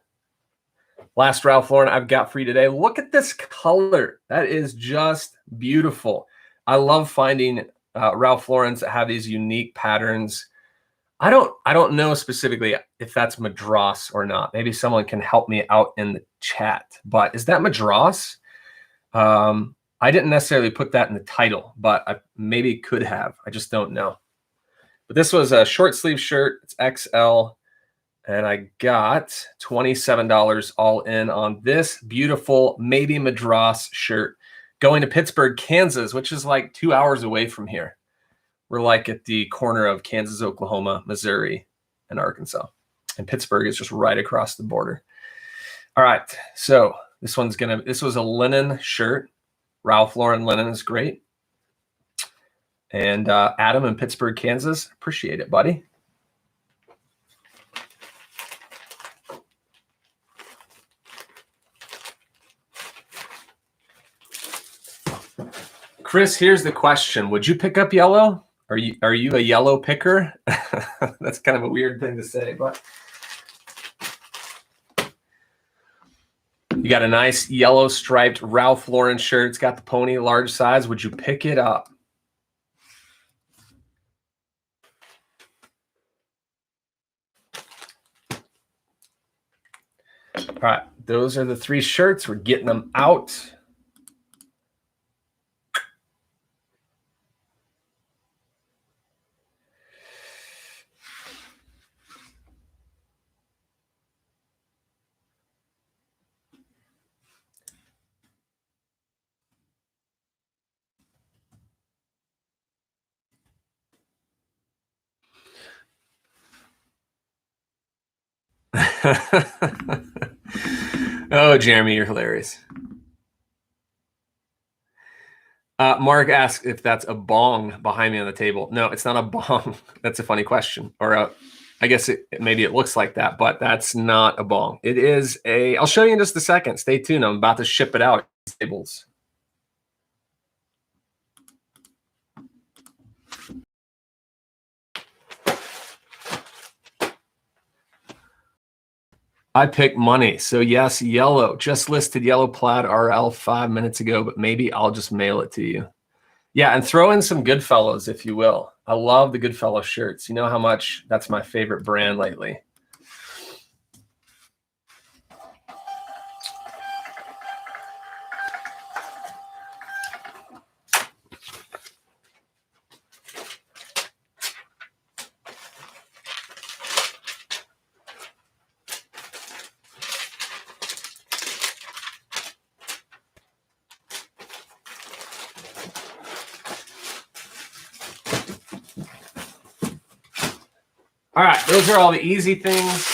I've got for you today. Look at this color. That is just beautiful. I love finding Ralph Laurens that have these unique patterns. I don't know specifically if that's Madras or not. Maybe someone can help me out in the chat. But is that Madras? I didn't necessarily put that in the title, but I maybe could have. I just don't know. But this was a short sleeve shirt. It's XL. And I got $27 all in on this beautiful, maybe Madras shirt, going to Pittsburgh, Kansas, which is like 2 hours away from here. We're like at the corner of Kansas, Oklahoma, Missouri, and Arkansas. And Pittsburgh is just right across the border. All right. So this was a linen shirt. Ralph Lauren linen is great. And Adam in Pittsburgh, Kansas, appreciate it, buddy. Chris, here's the question. Would you pick up yellow? Are you a yellow picker? That's kind of a weird thing to say, but you got a nice yellow striped Ralph Lauren shirt. It's got the pony large size. Would you pick it up? All right, those are the 3 shirts. We're getting them out. Oh, Jeremy, you're hilarious. Mark asked if that's a bong behind me on the table. No, it's not a bong. That's a funny question. Or I guess maybe it looks like that, but that's not a bong. It is I'll show you in just a second. Stay tuned. I'm about to ship it out. Tables. I picked money. So yes, yellow. Just listed yellow plaid RL 5 minutes ago, but maybe I'll just mail it to you. Yeah, and throw in some Goodfellas, if you will. I love the Goodfellas shirts. You know how much that's my favorite brand lately. All right, those are all the easy things.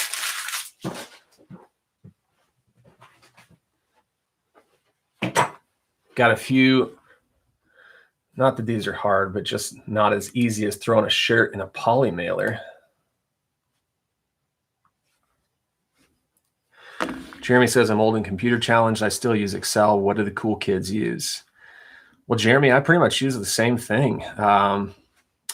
Got a few, not that these are hard, but just not as easy as throwing a shirt in a poly mailer. Jeremy says, I'm old and computer challenged. I still use Excel. What do the cool kids use? Well, Jeremy, I pretty much use the same thing.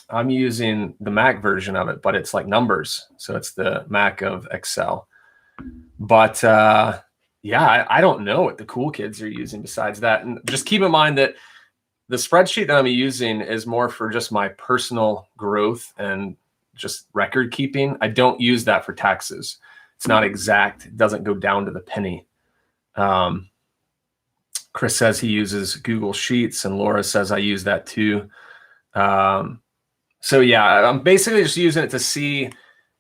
I'm using the Mac version of it, but it's like numbers. So it's the Mac of Excel. But yeah, I don't know what the cool kids are using besides that. And just keep in mind that the spreadsheet that I'm using is more for just my personal growth and just record keeping. I don't use that for taxes. It's not exact. It doesn't go down to the penny. Chris says he uses Google Sheets, and Laura says I use that too. So yeah, I'm basically just using it to see,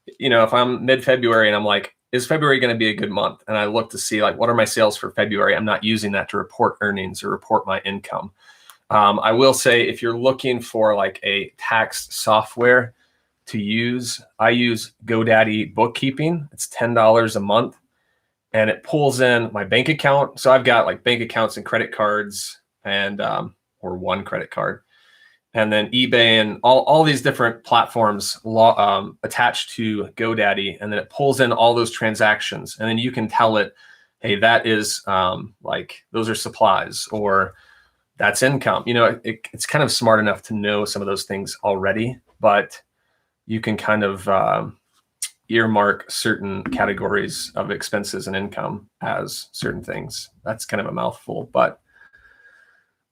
if I'm mid-February and I'm like, is February going to be a good month? And I look to see like, what are my sales for February? I'm not using that to report earnings or report my income. I will say if you're looking for like a tax software to use, I use GoDaddy Bookkeeping. It's $10 a month and it pulls in my bank account. So I've got like bank accounts and credit cards and, or one credit card, and then eBay and all these different platforms attached to GoDaddy. And then it pulls in all those transactions. And then you can tell it, hey, that is like, those are supplies, or that's income. It's kind of smart enough to know some of those things already, but you can kind of earmark certain categories of expenses and income as certain things. That's kind of a mouthful, but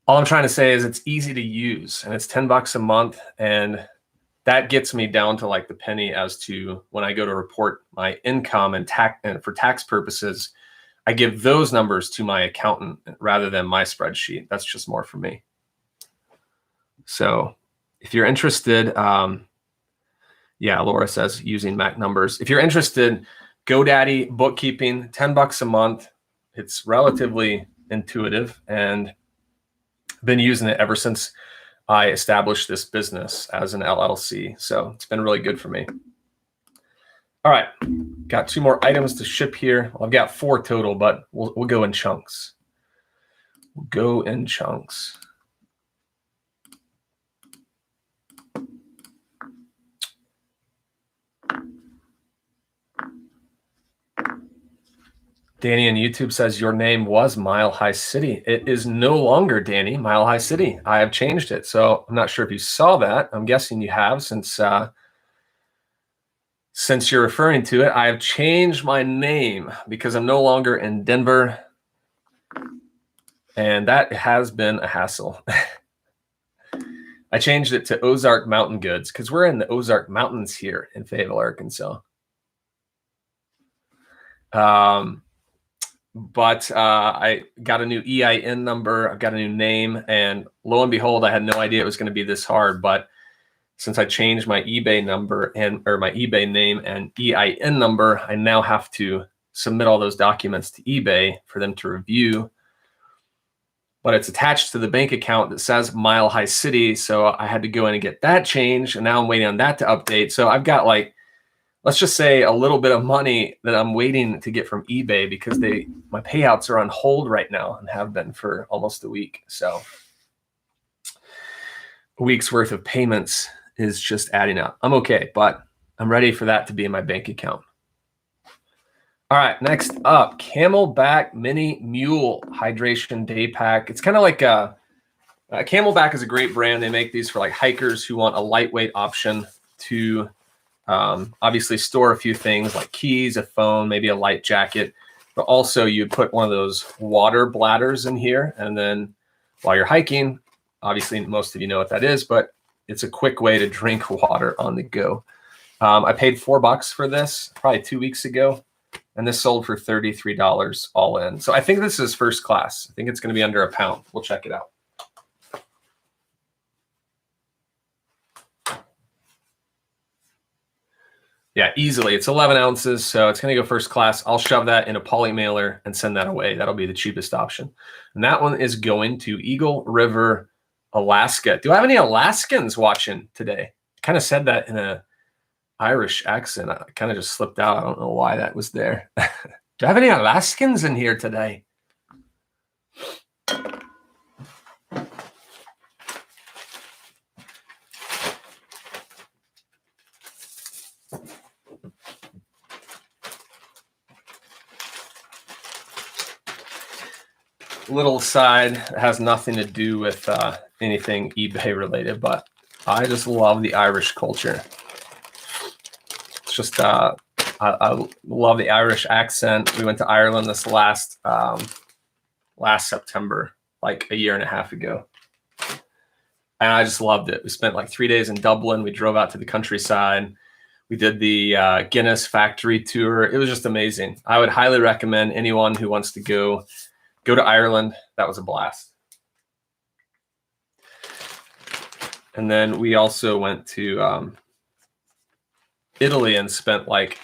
all I'm trying to say is it's easy to use and it's $10 a month. And that gets me down to like the penny as to when I go to report my income and for tax purposes, I give those numbers to my accountant rather than my spreadsheet. That's just more for me. So if you're interested, yeah, Laura says using Mac numbers. If you're interested, GoDaddy Bookkeeping, $10 a month. It's relatively intuitive and been using it ever since I established this business as an LLC. So it's been really good for me. All right, got 2 more items to ship here. Well, I've got 4 total, but we'll go in chunks. We'll go in chunks. Danny on YouTube says your name was Mile High City. It is no longer Danny Mile High City. I have changed it. So I'm not sure if you saw that. I'm guessing you have since you're referring to it. I have changed my name because I'm no longer in Denver. And that has been a hassle. I changed it to Ozark Mountain Goods because we're in the Ozark Mountains here in Fayetteville, Arkansas. but I got a new EIN number. I've got a new name, and lo and behold, I had no idea it was going to be this hard. But since I changed my eBay number or my eBay name and EIN number, I now have to submit all those documents to eBay for them to review. But it's attached to the bank account that says Mile High City, so I had to go in and get that changed, and now I'm waiting on that to update. So I've got, like, let's just say a little bit of money that I'm waiting to get from eBay because my payouts are on hold right now and have been for almost a week. So a week's worth of payments is just adding up. I'm okay, but I'm ready for that to be in my bank account. All right, next up, Camelback Mini Mule Hydration Day Pack. It's kind of like Camelback is a great brand. They make these for like hikers who want a lightweight option to obviously store a few things like keys, a phone, maybe a light jacket, but also you put one of those water bladders in here. And then while you're hiking, obviously most of you know what that is, but it's a quick way to drink water on the go. I paid $4 for this probably 2 weeks ago, and this sold for $33 all in. So I think this is first class. I think it's going to be under a pound. We'll check it out. Yeah, easily. It's 11 ounces, so it's going to go first class. I'll shove that in a poly mailer and send that away. That'll be the cheapest option. And that one is going to Eagle River, Alaska. Do I have any Alaskans watching today? Kind of said that in an Irish accent. I kind of just slipped out. I don't know why that was there. Do I have any Alaskans in here today? Little side has nothing to do with anything eBay related, but I just love the Irish culture. It's just I love the Irish accent. We went to Ireland this last September, like a year and a half ago, and I just loved it. We spent like 3 days in Dublin. We drove out to the countryside. We did the Guinness factory tour. It was just amazing. I would highly recommend anyone who wants to go to Ireland. That was a blast. And then we also went to Italy and spent like,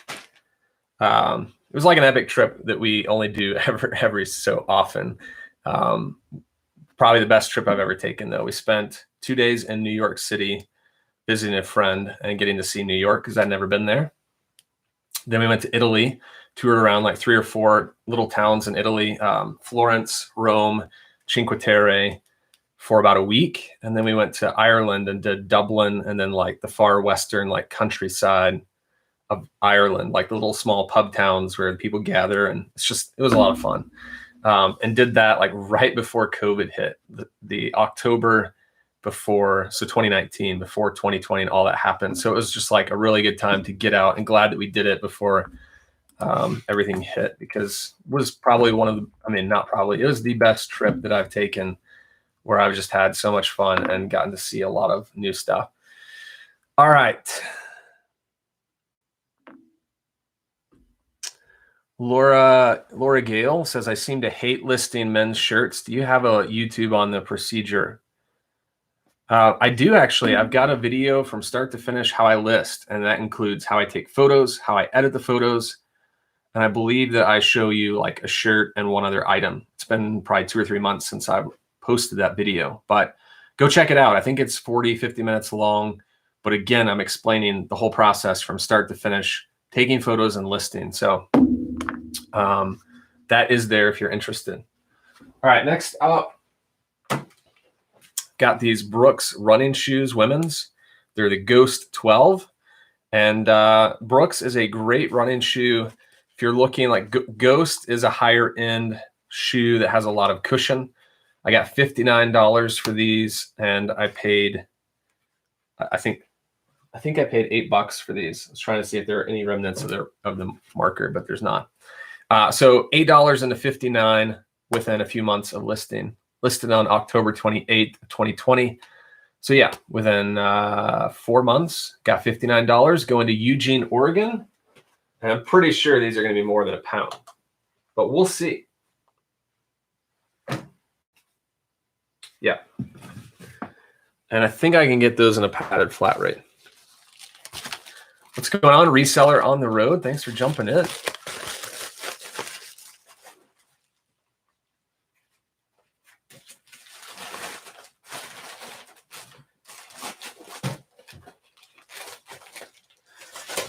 it was like an epic trip that we only do every so often. Probably the best trip I've ever taken, though. We spent 2 days in New York City visiting a friend and getting to see New York because I'd never been there. Then we went to Italy, toured around like 3 or 4 little towns in Italy, Florence, Rome, Cinque Terre, for about a week. And then we went to Ireland and did Dublin, and then like the far western like countryside of Ireland, like the little small pub towns where people gather. And it was a lot of fun. And did that like right before COVID hit, the October before, so 2019, before 2020 and all that happened. So it was just like a really good time to get out, and glad that we did it before everything hit, because it was probably it was the best trip that I've taken, where I've just had so much fun and gotten to see a lot of new stuff. All right. Laura Gale says, I seem to hate listing men's shirts. Do you have a YouTube on the procedure? I do, actually. I've got a video from start to finish how I list, and that includes how I take photos, how I edit the photos, and I believe that I show you like a shirt and one other item. It's been probably 2 or 3 months since I've posted that video, but go check it out. I think it's 40-50 minutes long, but again, I'm explaining the whole process from start to finish, taking photos and listing. So that is there if you're interested. All right, next up, got these Brooks running shoes, women's. They're the Ghost 12. And Brooks is a great running shoe. If you're looking, like Ghost is a higher end shoe that has a lot of cushion. I got $59 for these, and I paid, I think I paid $8 for these. I was trying to see if there are any remnants of the marker, but there's not. So $8 into $59 within a few months of listing. Listed on October 28th, 2020. So yeah, within 4 months, got $59, going to Eugene, Oregon. And I'm pretty sure these are going to be more than a pound, but we'll see. Yeah. And I think I can get those in a padded flat rate. What's going on, Reseller on the road? Thanks for jumping in.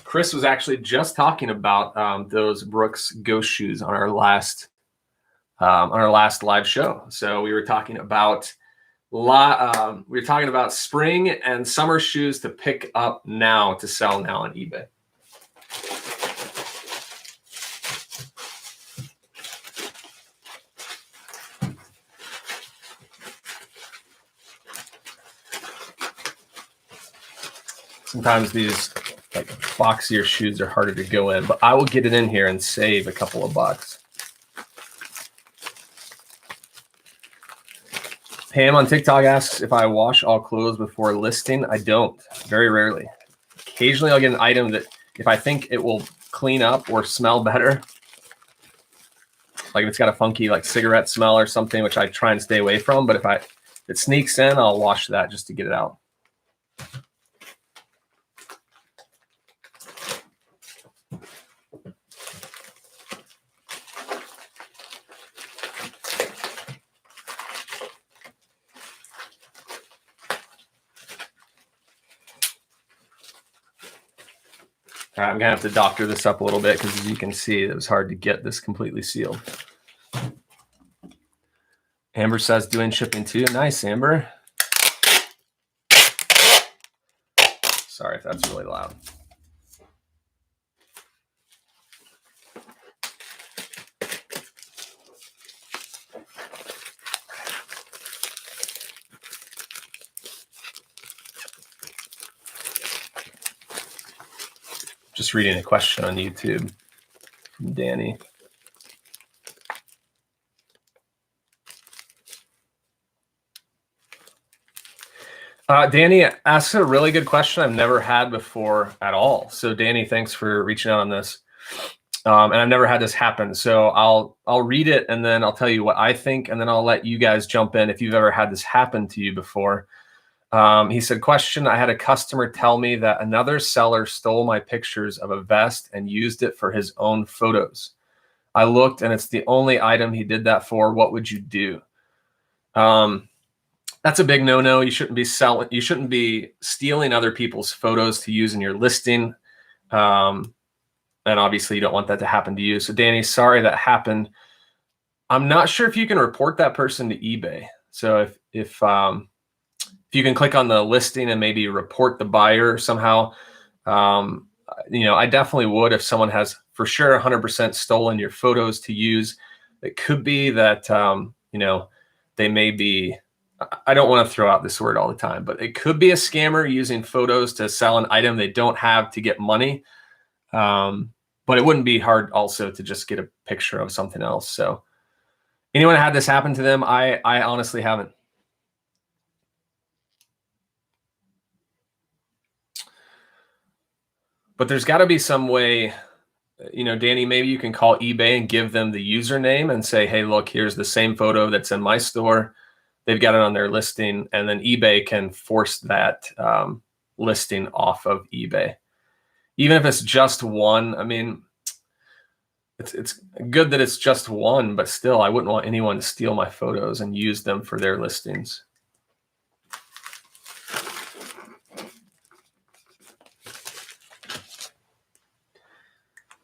Chris was actually just talking about those Brooks Ghost shoes on our last live show. So we were talking about spring and summer shoes to pick up now to sell now on eBay. Sometimes these like boxier shoes are harder to go in, but I will get it in here and save a couple of bucks. Pam on TikTok asks if I wash all clothes before listing. I don't, very rarely. Occasionally I'll get an item that if I think it will clean up or smell better, like if it's got a funky like cigarette smell or something, which I try and stay away from, but if it sneaks in, I'll wash that just to get it out. All right, I'm gonna have to doctor this up a little bit because as you can see, it was hard to get this completely sealed. Amber says doing shipping too. Nice, Amber. Sorry if that's really loud. Just reading a question on YouTube from Danny. Danny asks a really good question I've never had before at all. So Danny, thanks for reaching out on this. And I've never had this happen. So I'll read it and then I'll tell you what I think, and then I'll let you guys jump in if you've ever had this happen to you before. He said, question, I had a customer tell me that another seller stole my pictures of a vest and used it for his own photos. I looked and it's the only item he did that for. What would you do? That's a big no-no. You shouldn't be stealing other people's photos to use in your listing. And obviously you don't want that to happen to you. So Danny, sorry that happened. I'm not sure if you can report that person to eBay. So if you can click on the listing and maybe report the buyer somehow, I definitely would. If someone has for sure 100% stolen your photos to use, it could be that, they may be, I don't want to throw out this word all the time, but it could be a scammer using photos to sell an item they don't have to get money. But it wouldn't be hard also to just get a picture of something else. So anyone had this happen to them? I honestly haven't. But there's got to be some way, Danny, maybe you can call eBay and give them the username and say, hey, look, here's the same photo that's in my store. They've got it on their listing, and then eBay can force that listing off of eBay. Even if it's just one, I mean, it's good that it's just one, but still, I wouldn't want anyone to steal my photos and use them for their listings.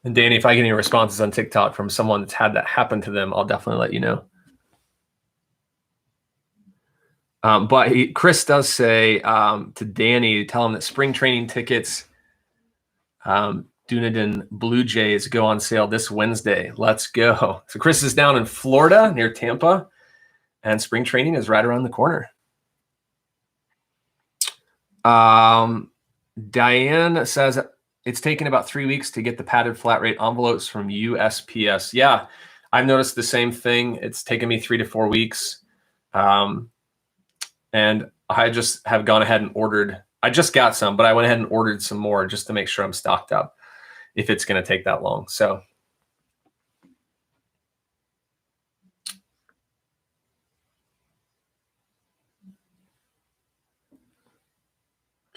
And Danny, if I get any responses on TikTok from someone that's had that happen to them, I'll definitely let you know. But Chris does say to Danny, tell him that spring training tickets, Dunedin Blue Jays go on sale this Wednesday. Let's go. So Chris is down in Florida near Tampa, and spring training is right around the corner. Diane says it's taken about 3 weeks to get the padded flat rate envelopes from USPS. Yeah, I've noticed the same thing. It's taken me 3 to 4 weeks. And I just have gone ahead and ordered. I just got some, but I went ahead and ordered some more just to make sure I'm stocked up if it's going to take that long. So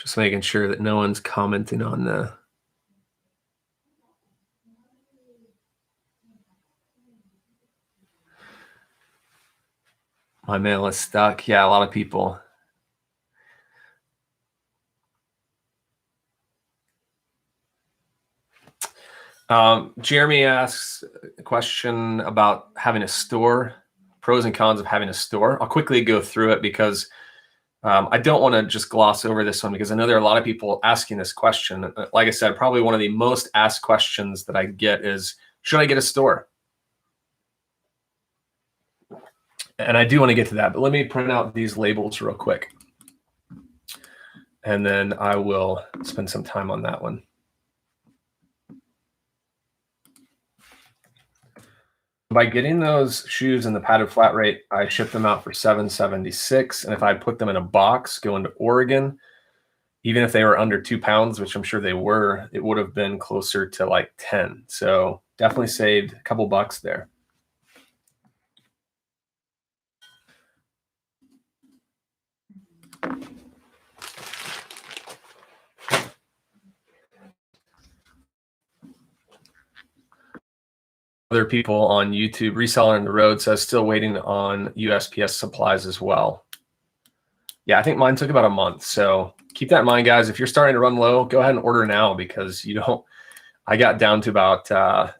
Just making sure that no one's commenting on the. My mail is stuck. Yeah, a lot of people. Jeremy asks a question about having a store, pros and cons of having a store. I'll quickly go through it because I don't want to just gloss over this one because I know there are a lot of people asking this question. Like I said, probably one of the most asked questions that I get is, should I get a store? And I do want to get to that, but let me print out these labels real quick. And then I will spend some time on that one. By getting those shoes in the padded flat rate, I shipped them out for $7.76. And if I put them in a box going to Oregon, even if they were under 2 pounds, which I'm sure they were, it would have been closer to like 10. So definitely saved a couple bucks there. Other people on YouTube, Reseller on the Road says still waiting on USPS supplies as well. Yeah, I think mine took about a month. So keep that in mind, guys. If you're starting to run low, go ahead and order now because you don't. I got down to about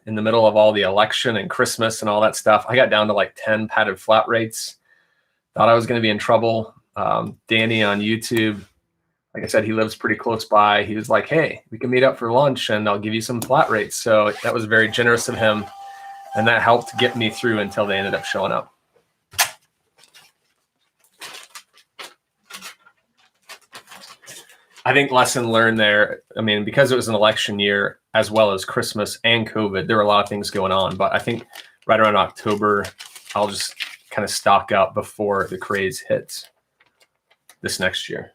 in the middle of all the election and Christmas and all that stuff. I got down to like 10 padded flat rates. Thought I was going to be in trouble. Danny on YouTube, like I said, he lives pretty close by. He was like, hey, we can meet up for lunch and I'll give you some flat rates. So that was very generous of him. And that helped get me through until they ended up showing up. I think lesson learned there. I mean, because it was an election year as well as Christmas and COVID, there were a lot of things going on. But I think right around October, I'll just kind of stock up before the craze hits this next year.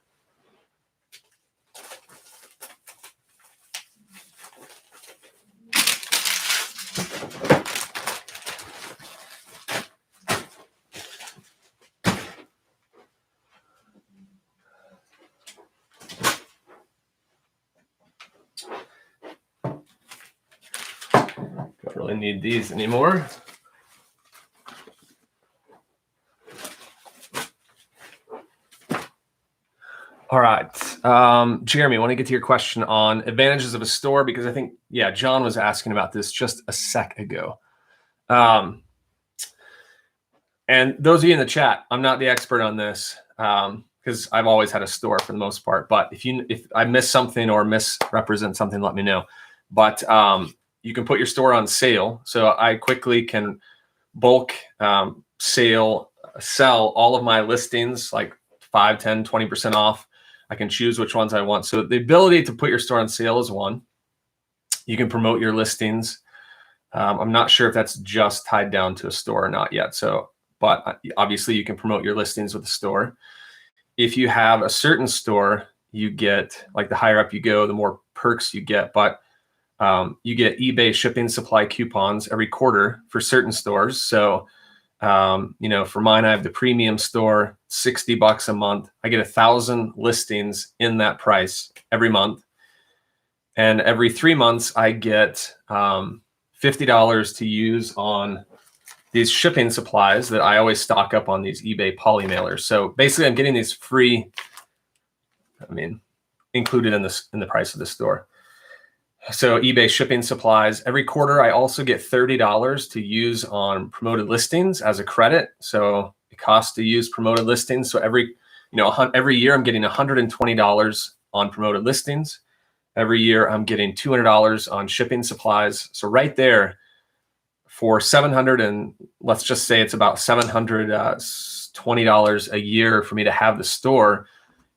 Don't really need these anymore. All right. Jeremy, I want to get to your question on advantages of a store because I think, yeah, John was asking about this just a sec ago. And those of you in the chat, I'm not the expert on this because I've always had a store for the most part. But if I miss something or misrepresent something, let me know. But you can put your store on sale. So I quickly can bulk sell all of my listings, like 5, 10, 20% off. I can choose which ones I want. So the ability to put your store on sale is one. You can promote your listings. I'm not sure if that's just tied down to a store or not yet. So, but obviously you can promote your listings with a store. If you have a certain store, you get, like the higher up you go, the more perks you get. But you get eBay shipping supply coupons every quarter for certain stores. So, for mine, I have the premium store, $60 a month. I get 1,000 listings in that price every month. And every 3 months, I get $50 to use on these shipping supplies that I always stock up on these eBay poly mailers. So basically, I'm getting these free, included in the price of the store. So eBay shipping supplies. Every quarter, I also get $30 to use on promoted listings as a credit. So it costs to use promoted listings. So every year, I'm getting $120 on promoted listings. Every year, I'm getting $200 on shipping supplies. So right there, for $700, and let's just say it's about $720 a year for me to have the store,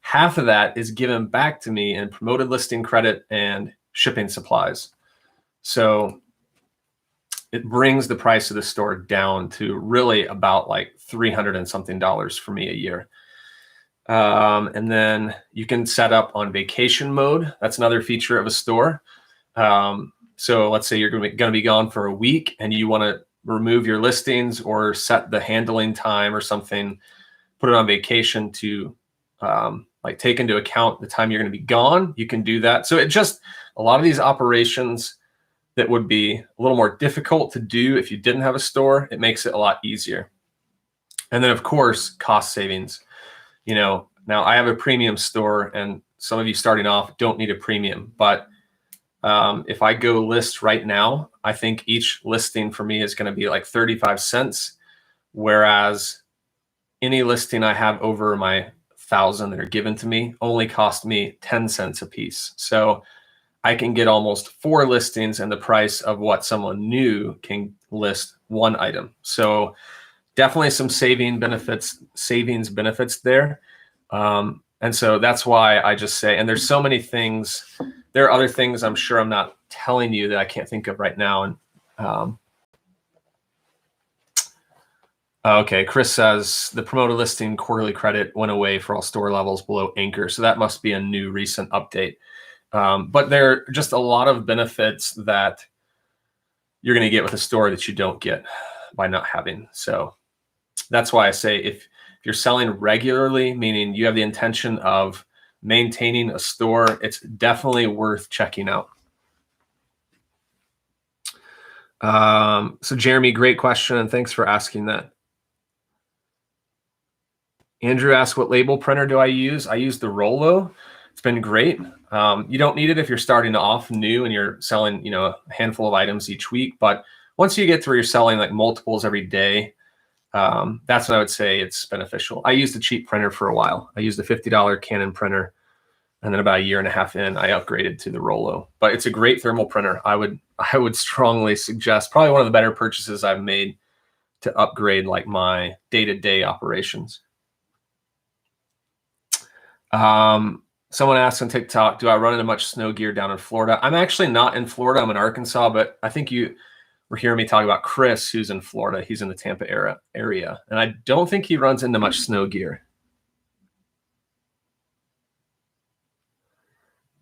half of that is given back to me in promoted listing credit and shipping supplies. So it brings the price of the store down to really about like $300 and something for me a year. And then you can set up on vacation mode. That's another feature of a store. So let's say you're going to be gone for a week and you want to remove your listings or set the handling time or something, put it on vacation to like take into account the time you're going to be gone, you can do that. So it just, a lot of these operations that would be a little more difficult to do if you didn't have a store, it makes it a lot easier. And then of course, cost savings. You know, now I have a premium store, and some of you starting off don't need a premium, but if I go list right now, I think each listing for me is going to be like 35 cents. Whereas any listing I have over my 1,000 that are given to me only cost me 10 cents a piece. So I can get almost 4 listings and the price of what someone new can list one item. So definitely some savings benefits there. And so that's why I just say, and there's so many things, there are other things I'm sure I'm not telling you that I can't think of right now. And okay, Chris says the promoted listing quarterly credit went away for all store levels below anchor. So that must be a new recent update. But there are just a lot of benefits that you're going to get with a store that you don't get by not having. So that's why I say if you're selling regularly, meaning you have the intention of maintaining a store, it's definitely worth checking out. So Jeremy, great question, and thanks for asking that. Andrew asked, what label printer do I use? I use the Rollo. It's been great. You don't need it if you're starting off new and you're selling, you know, a handful of items each week. But once you get to where you're selling like multiples every day, that's when I would say it's beneficial. I used a cheap printer for a while. I used a $50 Canon printer, and then about a year and a half in, I upgraded to the Rollo. But it's a great thermal printer. I would strongly suggest, probably one of the better purchases I've made to upgrade like my day-to-day operations. Someone asked on TikTok, do I run into much snow gear down in Florida? I'm actually not in Florida. I'm in Arkansas, but I think you were hearing me talk about Chris, who's in Florida. He's in the Tampa area, and I don't think he runs into much snow gear.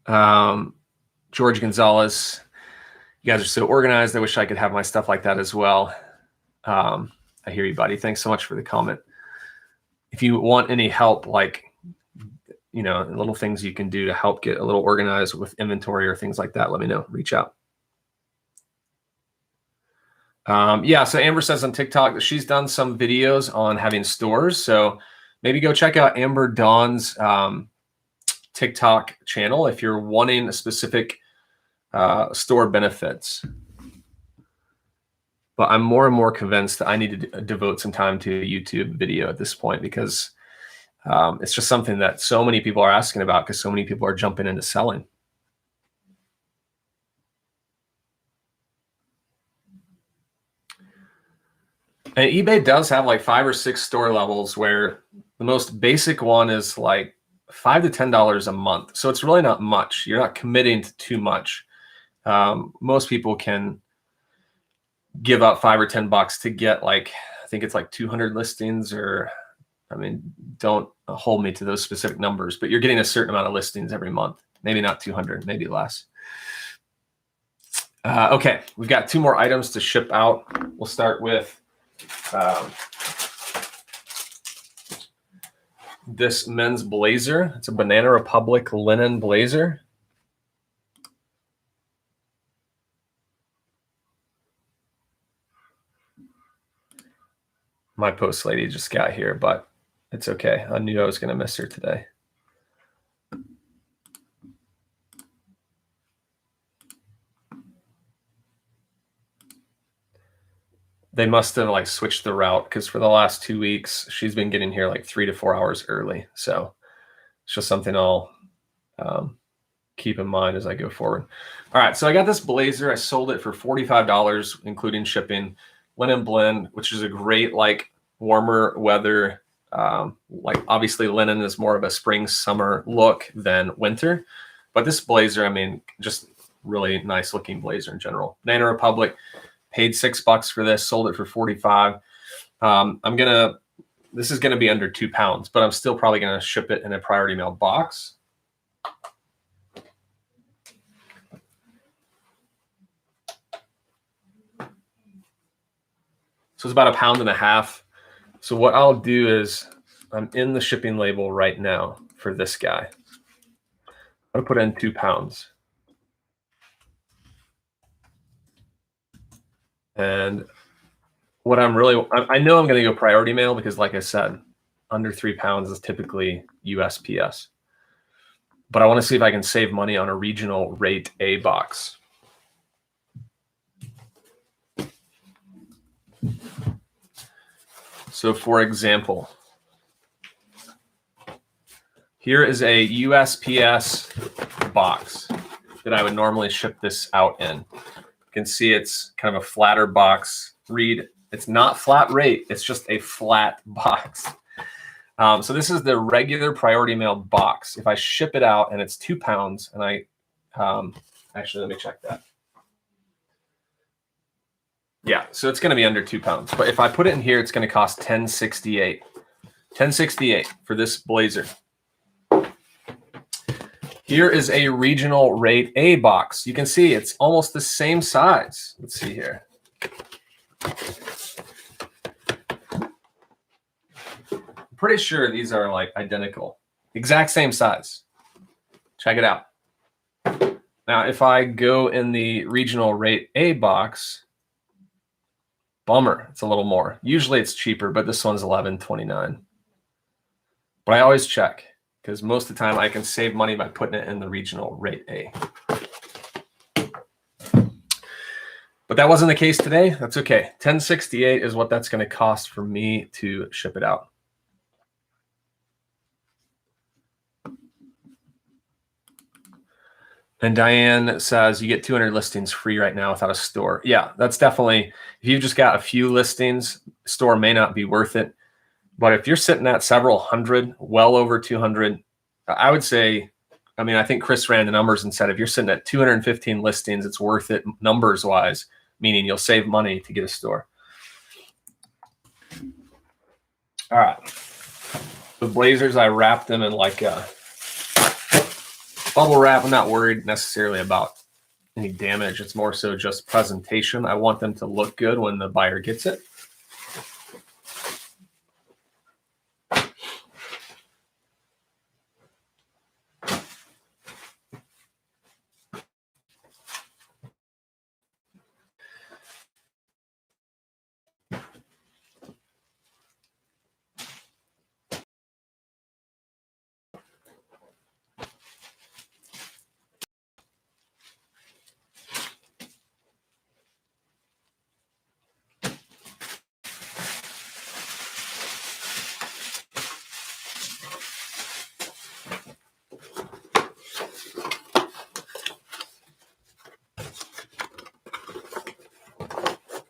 George Gonzalez, you guys are so organized. I wish I could have my stuff like that as well. I hear you, buddy. Thanks so much for the comment. If you want any help, like, you know, little things you can do to help get a little organized with inventory or things like that, let me know. Reach out. Yeah, so Amber says on TikTok that she's done some videos on having stores. So maybe go check out Amber Dawn's TikTok channel if you're wanting a specific store benefits. But I'm more and more convinced that I need to devote some time to a YouTube video at this point, because it's just something that so many people are asking about, because so many people are jumping into selling. And eBay does have like 5 or 6 store levels where the most basic one is like $5 to $10 a month. So it's really not much. You're not committing to too much. Most people can give up $5 or $10 to get like, I think it's like 200 listings, or, I mean, don't hold me to those specific numbers, but you're getting a certain amount of listings every month. Maybe not 200, maybe less. Okay, we've got 2 more items to ship out. We'll start with this men's blazer. It's a Banana Republic linen blazer. My post lady just got here, but it's okay. I knew I was going to miss her today. They must have like switched the route, because for the last 2 weeks, she's been getting here like 3 to 4 hours early. So it's just something I'll keep in mind as I go forward. All right, so I got this blazer. I sold it for $45, including shipping. Linen blend, which is a great like warmer weather. Like obviously linen is more of a spring summer look than winter, but this blazer, I mean, just really nice looking blazer in general. Banana Republic, paid $6 for this, sold it for 45. This is gonna be under 2 pounds, but I'm still probably gonna ship it in a priority mail box. So it's about 1.5 pounds. So what I'll do is, I'm in the shipping label right now. for this guy. I'm gonna put in 2 pounds. And what I know I'm gonna go priority mail because like I said, under 3 pounds is typically USPS. But I want to see if I can save money on a regional rate A box. So for example, here is a USPS box that I would normally ship this out in. You can see it's kind of a flatter box. Read, it's not flat rate, it's just a flat box. So this is the regular priority mail box. If I ship it out and it's 2 pounds, and I actually, let me check that. Yeah, so it's going to be under 2 pounds. But if I put it in here, it's going to cost $10.68. $10.68 for this blazer. Here is a regional rate A box. You can see it's almost the same size. Let's see here. I'm pretty sure these are like identical. Exact same size. Check it out. Now, if I go in the regional rate A box, bummer, it's a little more. Usually it's cheaper, but this one's $11.29. But I always check because most of the time I can save money by putting it in the regional rate A. But that wasn't the case today. That's okay. $10.68 is what that's going to cost for me to ship it out. And Diane says you get 200 listings free right now without a store. Yeah, that's definitely, if you've just got a few listings, store may not be worth it. But if you're sitting at several hundred, well over 200, I would say, I mean, I think Chris ran the numbers and said if you're sitting at 215 listings, it's worth it numbers wise, meaning you'll save money to get a store. All right. The blazers, I wrapped them in like a bubble wrap. I'm not worried necessarily about any damage. It's more so just presentation. I want them to look good when the buyer gets it.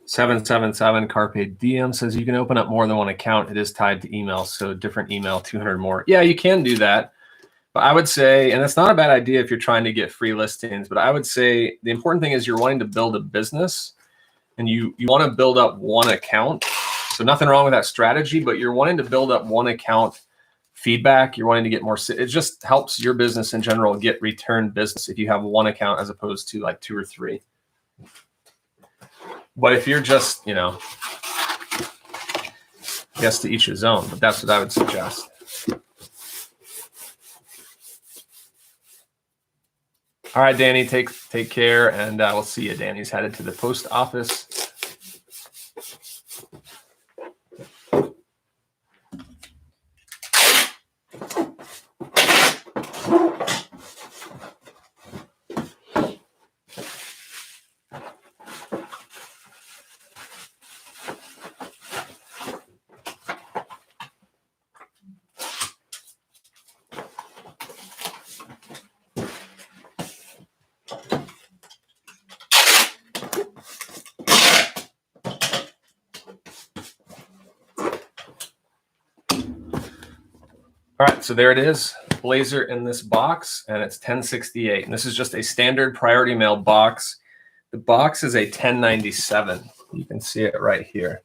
$777 Carpe Diem says you can open up more than one account. It is tied to email, so different email, 200 more. Yeah, you can do that. But I would say, and it's not a bad idea if you're trying to get free listings, but I would say the important thing is you're wanting to build a business and you want to build up one account. So nothing wrong with that strategy, but you're wanting to build up one account feedback. You're wanting to get more. It just helps your business in general get return business if you have one account as opposed to like 2 or 3. But if you're just, you know, I guess to each his own, but that's what I would suggest. All right, Danny, take care, and we'll see you. Danny's headed to the post office. All right, so there it is, blazer in this box, and it's $10.68. And this is just a standard priority mail box. The box is a $10.97. You can see it right here.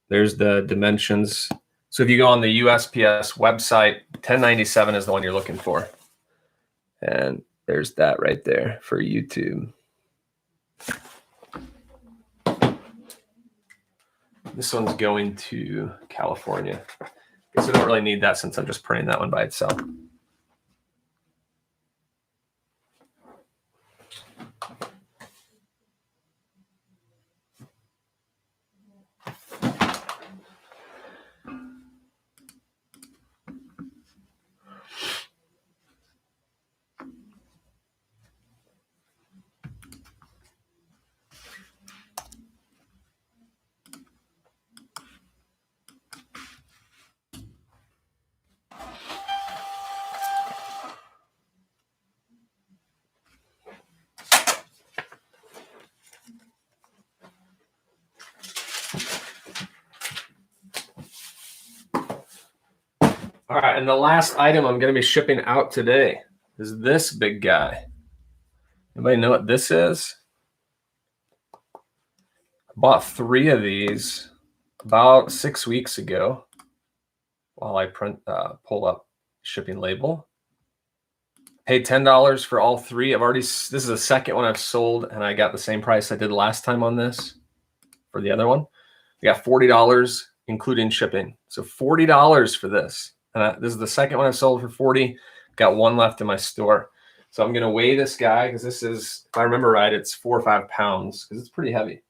There's the dimensions. So if you go on the USPS website, $10.97 is the one you're looking for. And there's that right there for YouTube. This one's going to California. guess I don't really need that since I'm just printing that one by itself. All right, and the last item I'm going to be shipping out today is this big guy. Anybody know what this is? I bought 3 of these about 6 weeks ago while I pull up shipping label. Paid $10 for all 3. This is the second one I've sold, and I got the same price I did last time on this for the other one. I got $40 including shipping. So $40 for this. And this is the second one I've sold for 40. Got 1 left in my store. So I'm going to weigh this guy because this is, if I remember right, it's 4 or 5 pounds because it's pretty heavy.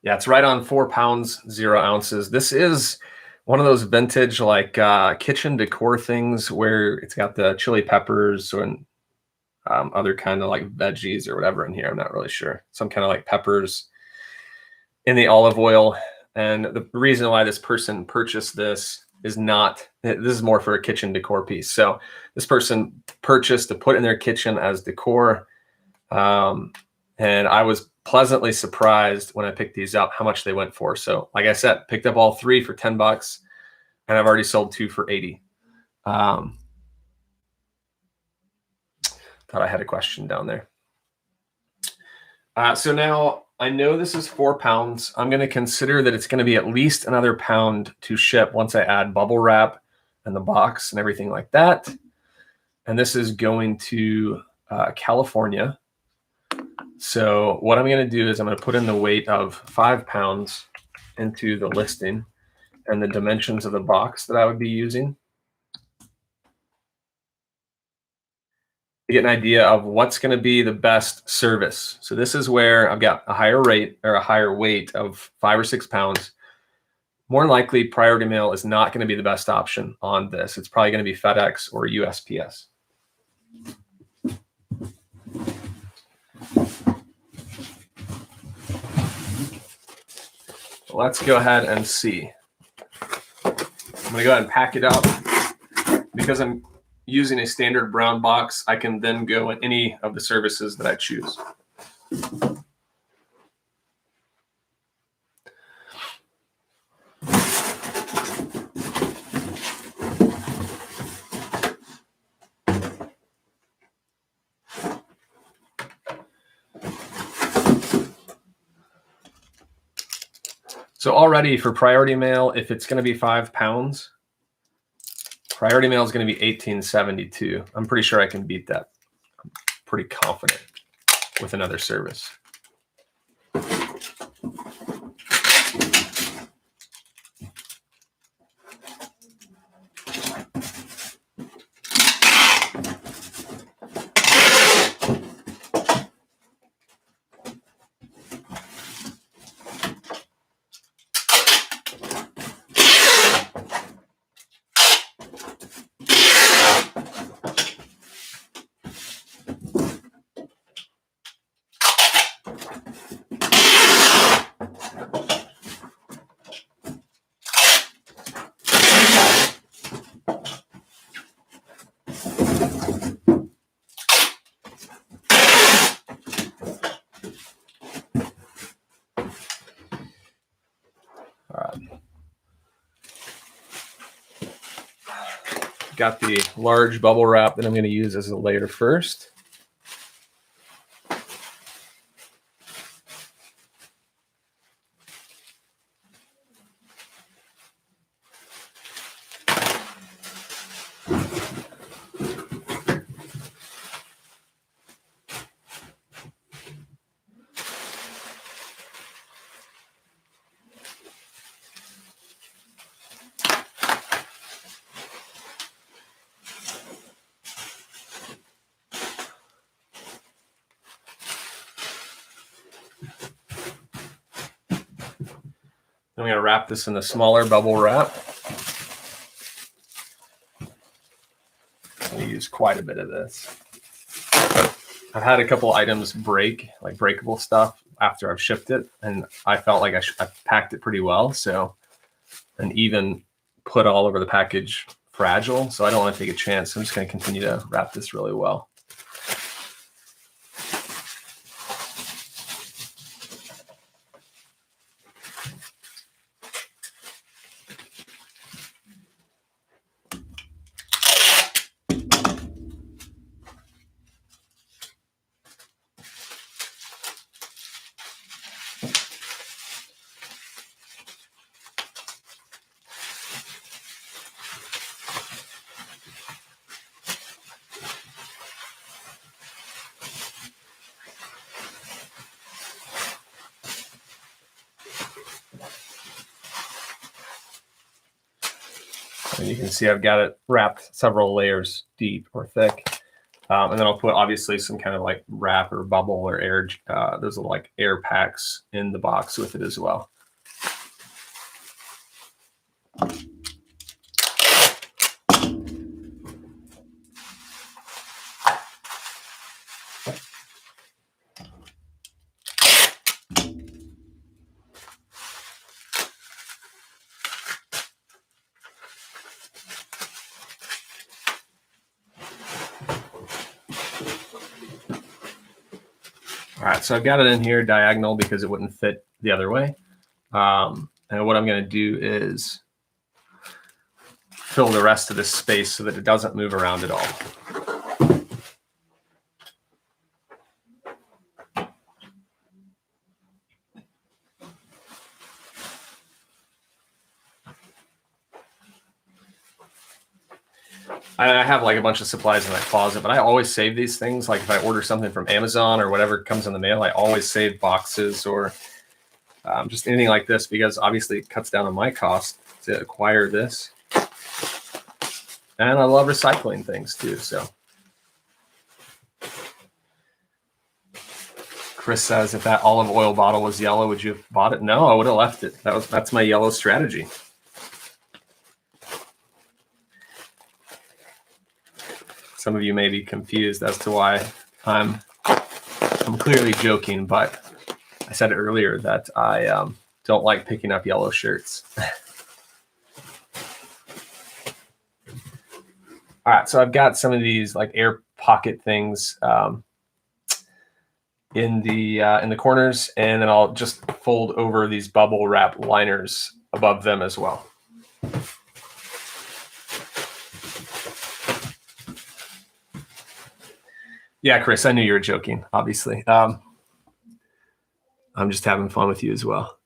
Yeah, it's right on 4 pounds, 0 ounces. This is one of those vintage like kitchen decor things where it's got the chili peppers and other kind of like veggies or whatever in here. I'm not really sure. Some kind of like peppers in the olive oil. And the reason why this person purchased this is this is more for a kitchen decor piece. So this person purchased to put in their kitchen as decor. And I was pleasantly surprised when I picked these up how much they went for. So like I said, picked up all 3 for $10 and I've already sold 2 for 80. Thought I had a question down there. So now I know this is 4 pounds. I'm going to consider that it's going to be at least another pound to ship once I add bubble wrap and the box and everything like that. And this is going to California. So what I'm going to do is I'm going to put in the weight of 5 pounds into the listing and the dimensions of the box that I would be using to get an idea of what's going to be the best service. So this is where I've got a higher rate or a higher weight of 5 or 6 pounds. More than likely, priority mail is not going to be the best option on this. It's probably going to be FedEx or USPS. Let's go ahead and see. I'm going to go ahead and pack it up. Because I'm using a standard brown box, I can then go in any of the services that I choose. So already for priority mail, if it's going to be 5 pounds, priority mail is going to be $18.72. I'm pretty sure I can beat that. I'm pretty confident with another service. Got the large bubble wrap that I'm going to use as a layer first. I'm going to wrap this in a smaller bubble wrap. I'm going to use quite a bit of this. I've had a couple items break, like breakable stuff, after I've shipped it, and I felt like I packed it pretty well. So, and even put all over the package fragile. So I don't want to take a chance. I'm just going to continue to wrap this really well. And you can see I've got it wrapped several layers deep or thick. And then I'll put obviously some kind of like wrap or bubble or air. There's like air packs in the box with it as well. All right, so I've got it in here diagonal because it wouldn't fit the other way. And what I'm going to do is fill the rest of this space so that it doesn't move around at all. I have like a bunch of supplies in my closet, but I always save these things. Like if I order something from Amazon or whatever comes in the mail, I always save boxes or just anything like this, because obviously it cuts down on my cost to acquire this. And I love recycling things too. So Chris says, if that olive oil bottle was yellow, would you have bought it? No, I would have left it. That's my yellow strategy. Some of you may be confused as to why I'm clearly joking, but I said earlier that I don't like picking up yellow shirts. All right, so I've got some of these like air pocket things in the corners, and then I'll just fold over these bubble wrap liners above them as well. Yeah, Chris, I knew you were joking, obviously. I'm just having fun with you as well.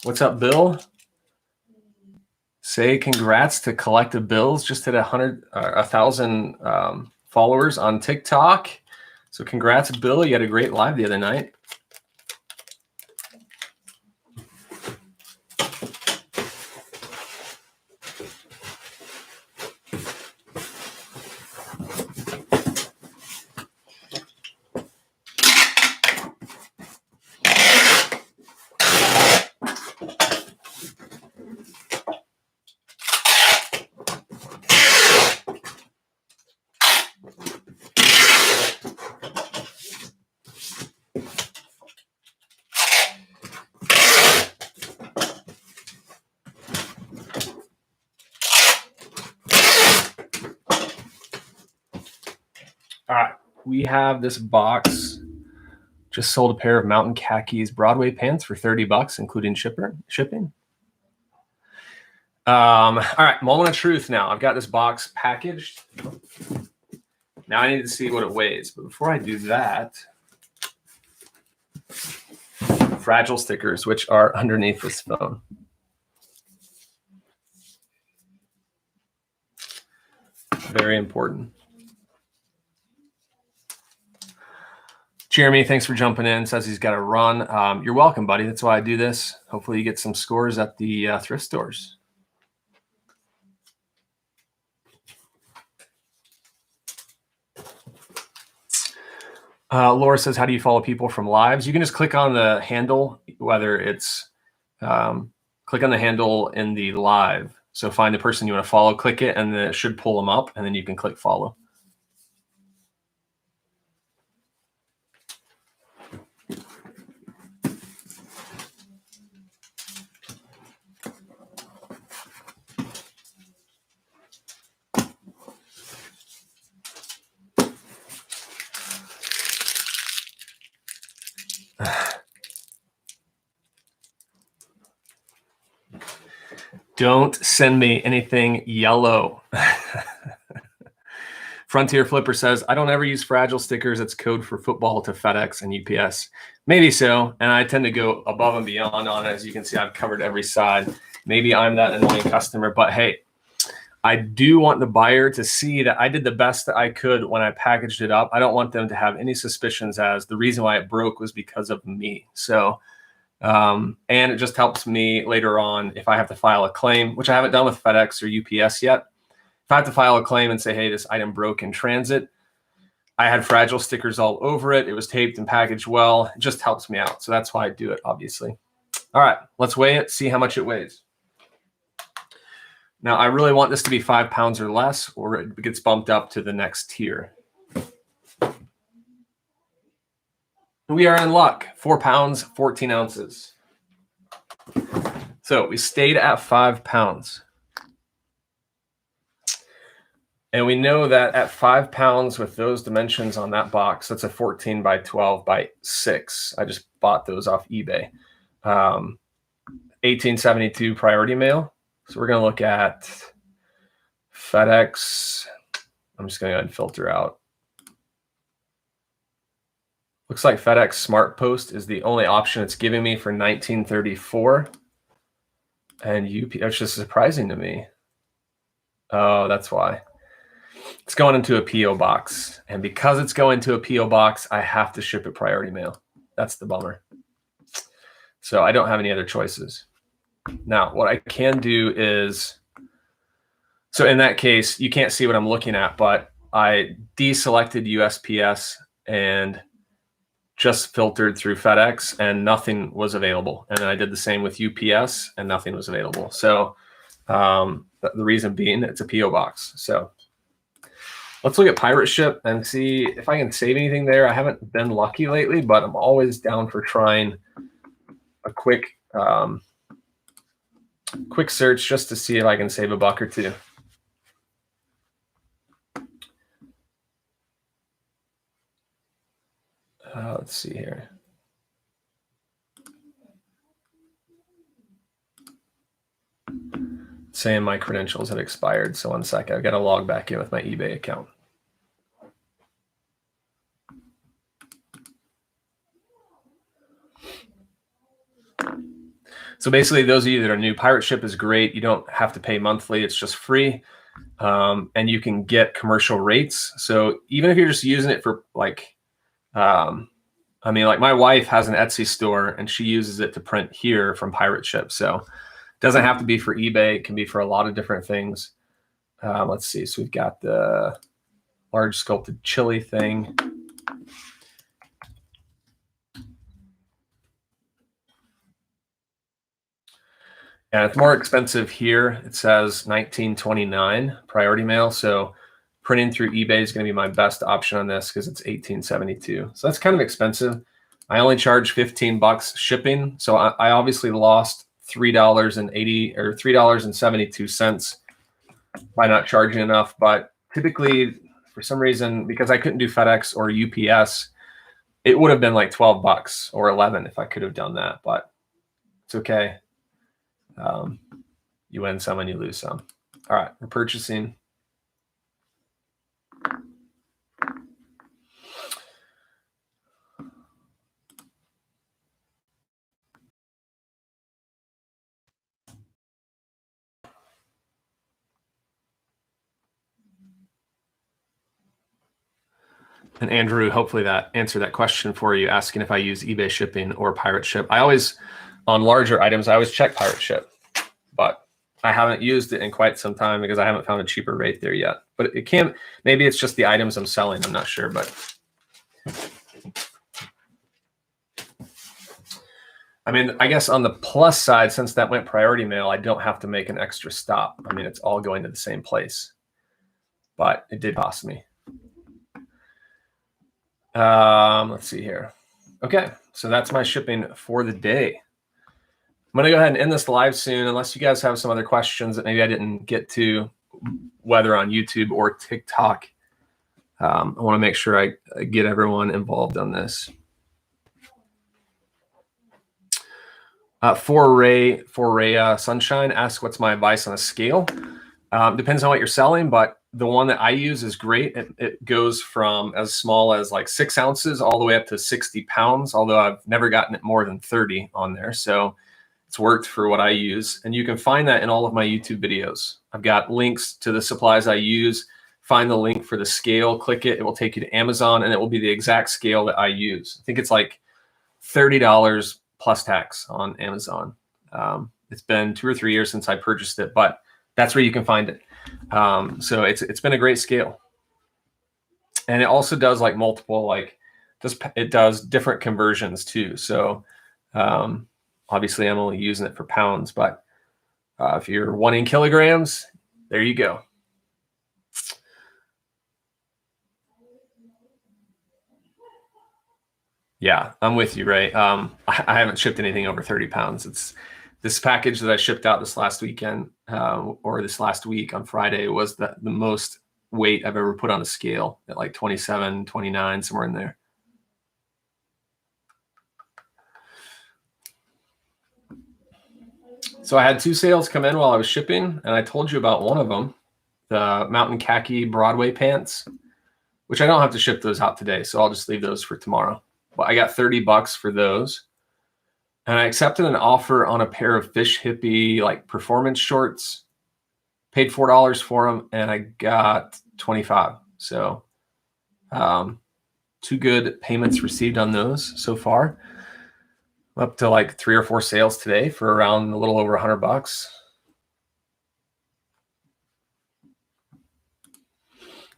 What's up, Bill? Say congrats to Collective Bills. Just hit 1,000 followers on TikTok. So congrats, Bill. You had a great live the other night. All right, we have this box. Just sold a pair of Mountain Khakis Broadway pants for $30, including shipping. All right, moment of truth now. I've got this box packaged. Now I need to see what it weighs. But before I do that, fragile stickers, which are underneath this phone. Very important. Jeremy, thanks for jumping in. Says he's got to run. You're welcome, buddy. That's why I do this. Hopefully you get some scores at the thrift stores. Laura says, how do you follow people from lives? You can just click on the handle, whether it's click on the handle in the live. So find the person you want to follow, click it, and then it should pull them up, and then you can click follow. Don't send me anything yellow. Frontier Flipper says, I don't ever use fragile stickers. It's code for football to FedEx and UPS. Maybe so. And I tend to go above and beyond on it. As you can see, I've covered every side. Maybe I'm that annoying customer, but hey, I do want the buyer to see that I did the best that I could when I packaged it up. I don't want them to have any suspicions as the reason why it broke was because of me. So, and it just helps me later on if I have to file a claim, which I haven't done with FedEx or UPS yet. If I have to file a claim and say, hey, this item broke in transit, I had fragile stickers all over it. It was taped and packaged well. It just helps me out. So that's why I do it, obviously. All right, let's weigh it, see how much it weighs. Now, I really want this to be 5 pounds or less, or it gets bumped up to the next tier. We are in luck, 4 pounds, 14 ounces. So we stayed at 5 pounds. And we know that at 5 pounds with those dimensions on that box, that's a 14 by 12 by 6. I just bought those off eBay. 1872 priority mail. So we're going to look at FedEx. I'm just going to go ahead and filter out. Looks like FedEx Smart Post is the only option it's giving me for 1934. And UP, that's just surprising to me. Oh, that's why. It's going into a PO box. And because it's going to a PO box, I have to ship it priority mail. That's the bummer. So I don't have any other choices. Now, what I can do is, so in that case, you can't see what I'm looking at, but I deselected USPS and just filtered through FedEx and nothing was available. And then I did the same with UPS and nothing was available. So the reason being it's a PO box. So let's look at Pirate Ship and see if I can save anything there. I haven't been lucky lately, but I'm always down for trying a quick search just to see if I can save a buck or two. Let's see here. Saying my credentials had expired. So 1 second, I've got to log back in with my eBay account. So basically, those of you that are new, Pirate Ship is great. You don't have to pay monthly. It's just free. And you can get commercial rates. So even if you're just using it for like, I mean, like my wife has an Etsy store and she uses it to print here from Pirate Ship. So it doesn't have to be for eBay. It can be for a lot of different things. Let's see. So we've got the large sculpted chili thing. And it's more expensive here. It says $19.29 priority mail. So printing through eBay is going to be my best option on this because it's $18.72. So that's kind of expensive. I only charge 15 bucks shipping. So I obviously lost $3.80 or $3.72 by not charging enough. But typically, for some reason, because I couldn't do FedEx or UPS, it would have been like 12 bucks or 11 if I could have done that. But it's okay. You win some and you lose some. All right, we're purchasing. And Andrew, hopefully that answered that question for you, asking if I use eBay shipping or Pirate Ship. I always, on larger items, I always check Pirate Ship, but I haven't used it in quite some time because I haven't found a cheaper rate there yet. But it can, maybe it's just the items I'm selling. I'm not sure, but I mean, I guess on the plus side, since that went priority mail, I don't have to make an extra stop. I mean, it's all going to the same place, but it did cost me. Let's see here. Okay, so that's my shipping for the day. I'm going to go ahead and end this live soon, unless you guys have some other questions that maybe I didn't get to, whether on YouTube or TikTok. I want to make sure I get everyone involved on this. For Ray Sunshine, ask what's my advice on a scale. Depends on what you're selling, but the one that I use is great. It goes from as small as like 6 ounces all the way up to 60 pounds, although I've never gotten it more than 30 on there. So it's worked for what I use. And you can find that in all of my YouTube videos. I've got links to the supplies I use. Find the link for the scale, click it. It will take you to Amazon, and it will be the exact scale that I use. I think it's like $30 plus tax on Amazon. It's been 2 or 3 years since I purchased it, but that's where you can find it. So it's been a great scale. And it also does like multiple, like it does different conversions too. So obviously I'm only using it for pounds, but if you're wanting kilograms, there you go. Yeah, I'm with you, Ray. I haven't shipped anything over 30 pounds. It's this package that I shipped out this last weekend or this last week on Friday was the most weight I've ever put on a scale at like 27, 29, somewhere in there. So I had 2 sales come in while I was shipping, and I told you about one of them, the Mountain Khaki Broadway pants, which I don't have to ship those out today, so I'll just leave those for tomorrow. But I got $30 for those. And I accepted an offer on a pair of Fish Hippie like performance shorts, paid $4 for them, and I got 25. So 2 good payments received on those so far. I'm up to like 3 or 4 sales today for around a little over $100.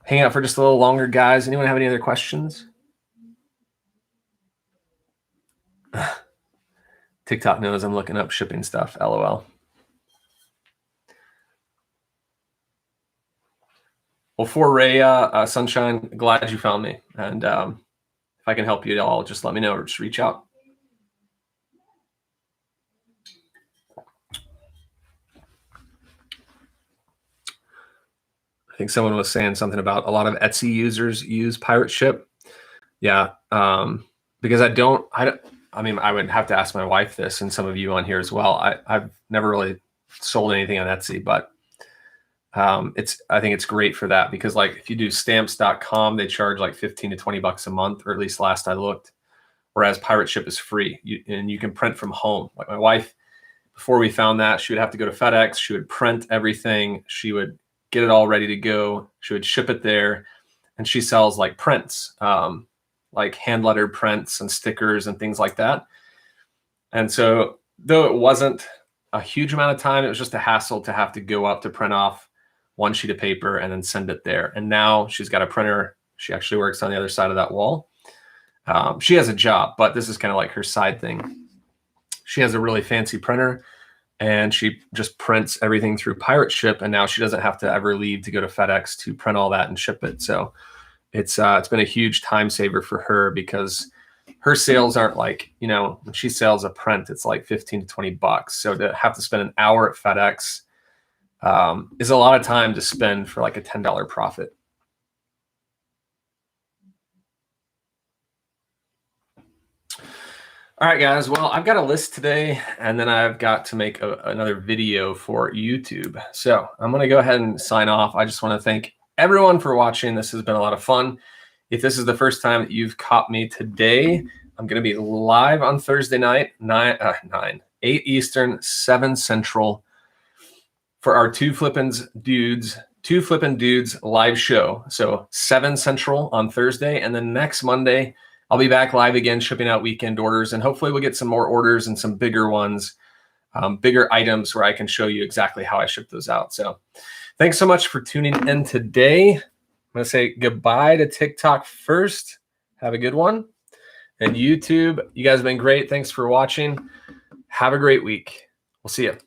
Hang out for just a little longer, guys. Anyone have any other questions? TikTok knows I'm looking up shipping stuff. LOL. Well, for Ray Sunshine, glad you found me. And if I can help you at all, just let me know or just reach out. I think someone was saying something about a lot of Etsy users use Pirate Ship. Yeah, because I mean, I would have to ask my wife this, and some of you on here as well. I've never really sold anything on Etsy, but I think it's great for that, because like if you do stamps.com, they charge like 15 to 20 bucks a month, or at least last I looked, whereas Pirate Ship is free, and you can print from home. Like my wife, before we found that, she would have to go to FedEx. She would print everything. She would get it all ready to go. She would ship it there, and she sells like prints, like hand lettered prints and stickers and things like that. And so though it wasn't a huge amount of time, it was just a hassle to have to go up to print off one sheet of paper and then send it there. And now she's got a printer. She actually works on the other side of that wall. She has a job, but this is kind of like her side thing. She has a really fancy printer, and she just prints everything through Pirate Ship. And now she doesn't have to ever leave to go to FedEx to print all that and ship it. So it's been a huge time saver for her, because her sales aren't like, you know, when she sells a print, it's like 15 to 20 bucks. So to have to spend an hour at FedEx is a lot of time to spend for like a $10 profit. All right, guys. Well, I've got a list today, and then I've got to make another video for YouTube. So I'm going to go ahead and sign off. I just want to thank everyone for watching. This has been a lot of fun. If this is the first time that you've caught me today, I'm going to be live on Thursday night, 8 Eastern, 7 Central, for our Two Flippin' Dudes live show. So 7 Central on Thursday, and then next Monday, I'll be back live again, shipping out weekend orders, and hopefully we'll get some more orders and some bigger ones, bigger items where I can show you exactly how I ship those out. So thanks so much for tuning in today. I'm going to say goodbye to TikTok first. Have a good one. And YouTube, you guys have been great. Thanks for watching. Have a great week. We'll see you.